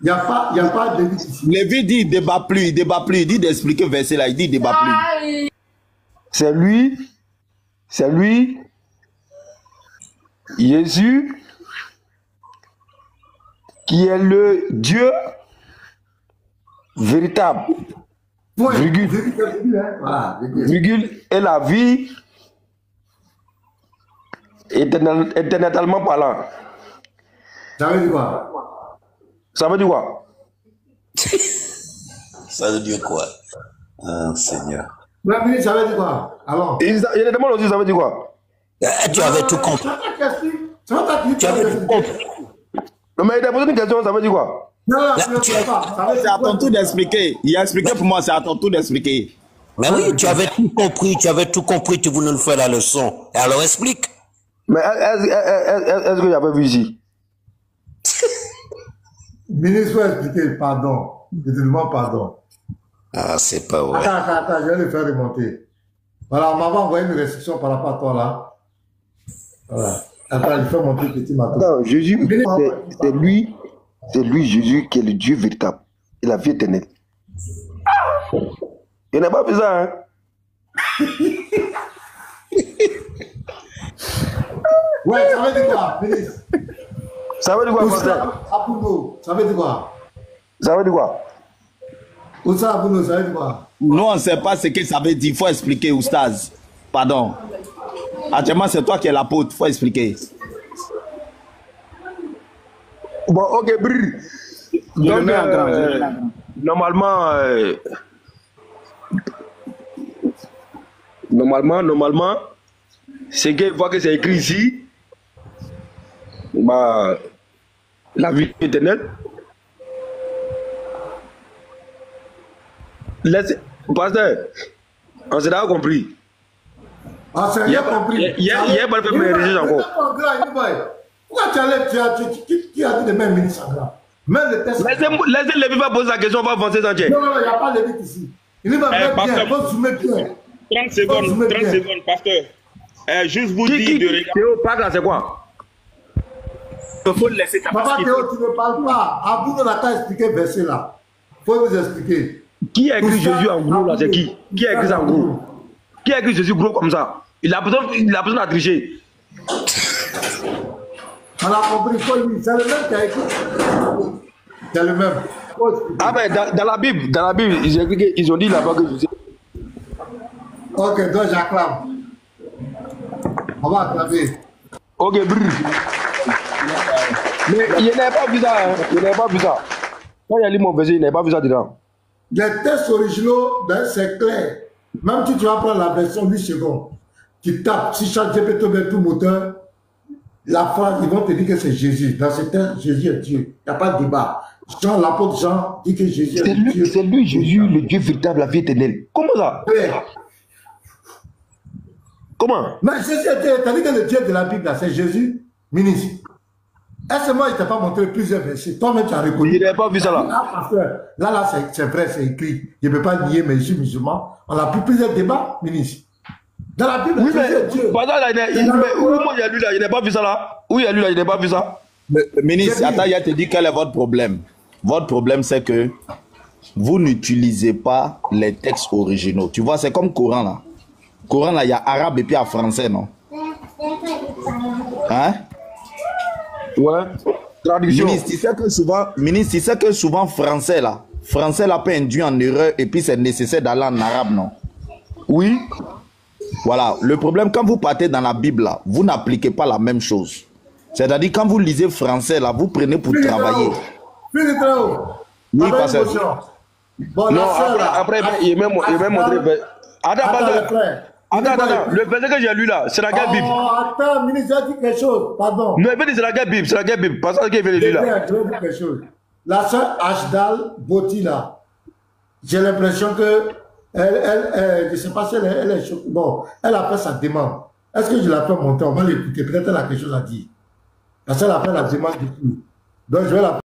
Il n'y a pas de Lévite ici. Lévite dit, il débat plus, il dit d'expliquer verset là, il dit, il débat plus. C'est lui, Jésus, qui est le Dieu véritable. Virgule, et la vie éternellement parlant. Ça veut dire quoi? Ça veut dire quoi? Ça veut dire quoi? Ah, Seigneur. Mais ça veut dire quoi? Alors. Il demande aussi, ça veut dire quoi? Tu avais tout compris. Tu avais tout compris. Non, mais il a posé une question, ça veut dire quoi? Non, tu n'as pas. C'est à ton tour d'expliquer. Il a expliqué pour moi, c'est à ton tour d'expliquer. Mais oui, tu avais tout compris, tu voulais nous faire la leçon. Alors explique. Mais est-ce que j'avais vu ici? Ministre, faut expliquer, pardon. Je te demande pardon. Ah, c'est pas vrai. Attends, je vais le faire remonter. Voilà, on m'avait envoyé une restriction par rapport à toi là. Voilà. Attends, il faut montrer petit matin. Non, Jésus, c'est lui, Jésus, qui est le Dieu véritable et la vie éternelle. Il n'a pas fait ça, hein? Ouais, ça veut dire quoi, ministre? Ça veut dire quoi, pasteur? Abouno, ça veut dire quoi? Ça veut dire quoi? Oussa Abouno, ça veut dire quoi? Nous, on ne sait pas ce que ça veut dire. Il faut expliquer, Oustaz. Pardon. Actuellement, c'est toi qui es l'apôtre. Il faut expliquer. Bon, ok, brrr. Donc, normalement, c'est qu'il voit que c'est écrit ici, bah, la vie éternelle. Pasteur, on s'est d'accord compris. Ah, c'est rien compris. Il y a pas fait mes recherches encore. Pourquoi tu enlèves, tu as dit le même ministre encore? Même le test. Laissez Lévi va poser la question, on va avancer sans Dieu. Non, il n'y a pas Lévi ici. Il va mettre bien, il faut zoomer bien. 30 secondes, pasteur. Juste vous dire de regarder. Théo, parle là, c'est quoi? Il faut laisser ta Papa Théo, tu ne parles pas. Abou n'a pas expliqué le verset là. Il faut nous expliquer. Qui a écrit Jésus en gros là? C'est qui? Qui a écrit ça en gros? Qui a écrit Jésus gros comme ça? Il a besoin de tricher. On a compris, c'est le même qui a écrit. C'est le même. Ah ben dans la Bible, ils ont dit là-bas que Jésus. Ok, donc j'acclame. On va acclamer. Ok, brrr. Mais il n'avait pas vu ça, hein. Il n'avait pas vu ça. Quand il a lu mon verset, il n'avait pas vu ça dedans. Les tests originaux, ben, c'est clair. Même si tu vas prendre la version 8 secondes, tu tapes, si ChatGPT met tout moteur, la phrase, ils vont te dire que c'est Jésus. Dans ce texte, Jésus est Dieu. Il n'y a pas de débat. Jean, l'apôtre Jean, dit que Jésus est Dieu. C'est lui, Jésus, le Dieu véritable, la vie éternelle. Comment ça? Comment? Mais Jésus est Dieu. T'as dit que le Dieu de la Bible, c'est Jésus, ministre. Est-ce que moi, il ne t'a pas montré plusieurs versets? Toi-même, tu as reconnu. Il n'avait pas vu ça là. Là, c'est vrai, c'est écrit. Je ne peux pas nier, mais je suis musulman. On a pris plusieurs débats, ministre. Dans la Bible, oui, mais Dieu. Où il a lu là? Il n'a pas vu ça là? Où il a lu là? Il n'a pas vu ça? Ministre, attends, il a te dit quel est votre problème. Votre problème, c'est que vous n'utilisez pas les textes originaux. Tu vois, c'est comme Coran là. Coran là, il y a arabe et puis il y a français, non? Hein? Ouais. Traduction. Ministre, tu sais que souvent français là peut induire en erreur et puis c'est nécessaire d'aller en arabe, non? Oui. Voilà, le problème, quand vous partez dans la Bible, là, vous n'appliquez pas la même chose. C'est-à-dire, quand vous lisez français, là, vous prenez pour travailler. Oui, parce que... Bon, non, après, il m'a montré... Attends, le verset que j'ai lu là, c'est la guerre Bible. Attends, ministre, j'ai dit quelque chose, pardon. Non, c'est la guerre Bible, parce qu'il vient de lire là. Je vais dire quelque chose. La sœur Ashdal Boti là, j'ai l'impression que je ne sais pas si elle est choquée. Bon, elle a fait sa demande. Est-ce que je la peux monter? On va l'écouter. Peut-être elle a quelque chose à dire. Parce qu'elle a fait la demande du coup. Donc je vais la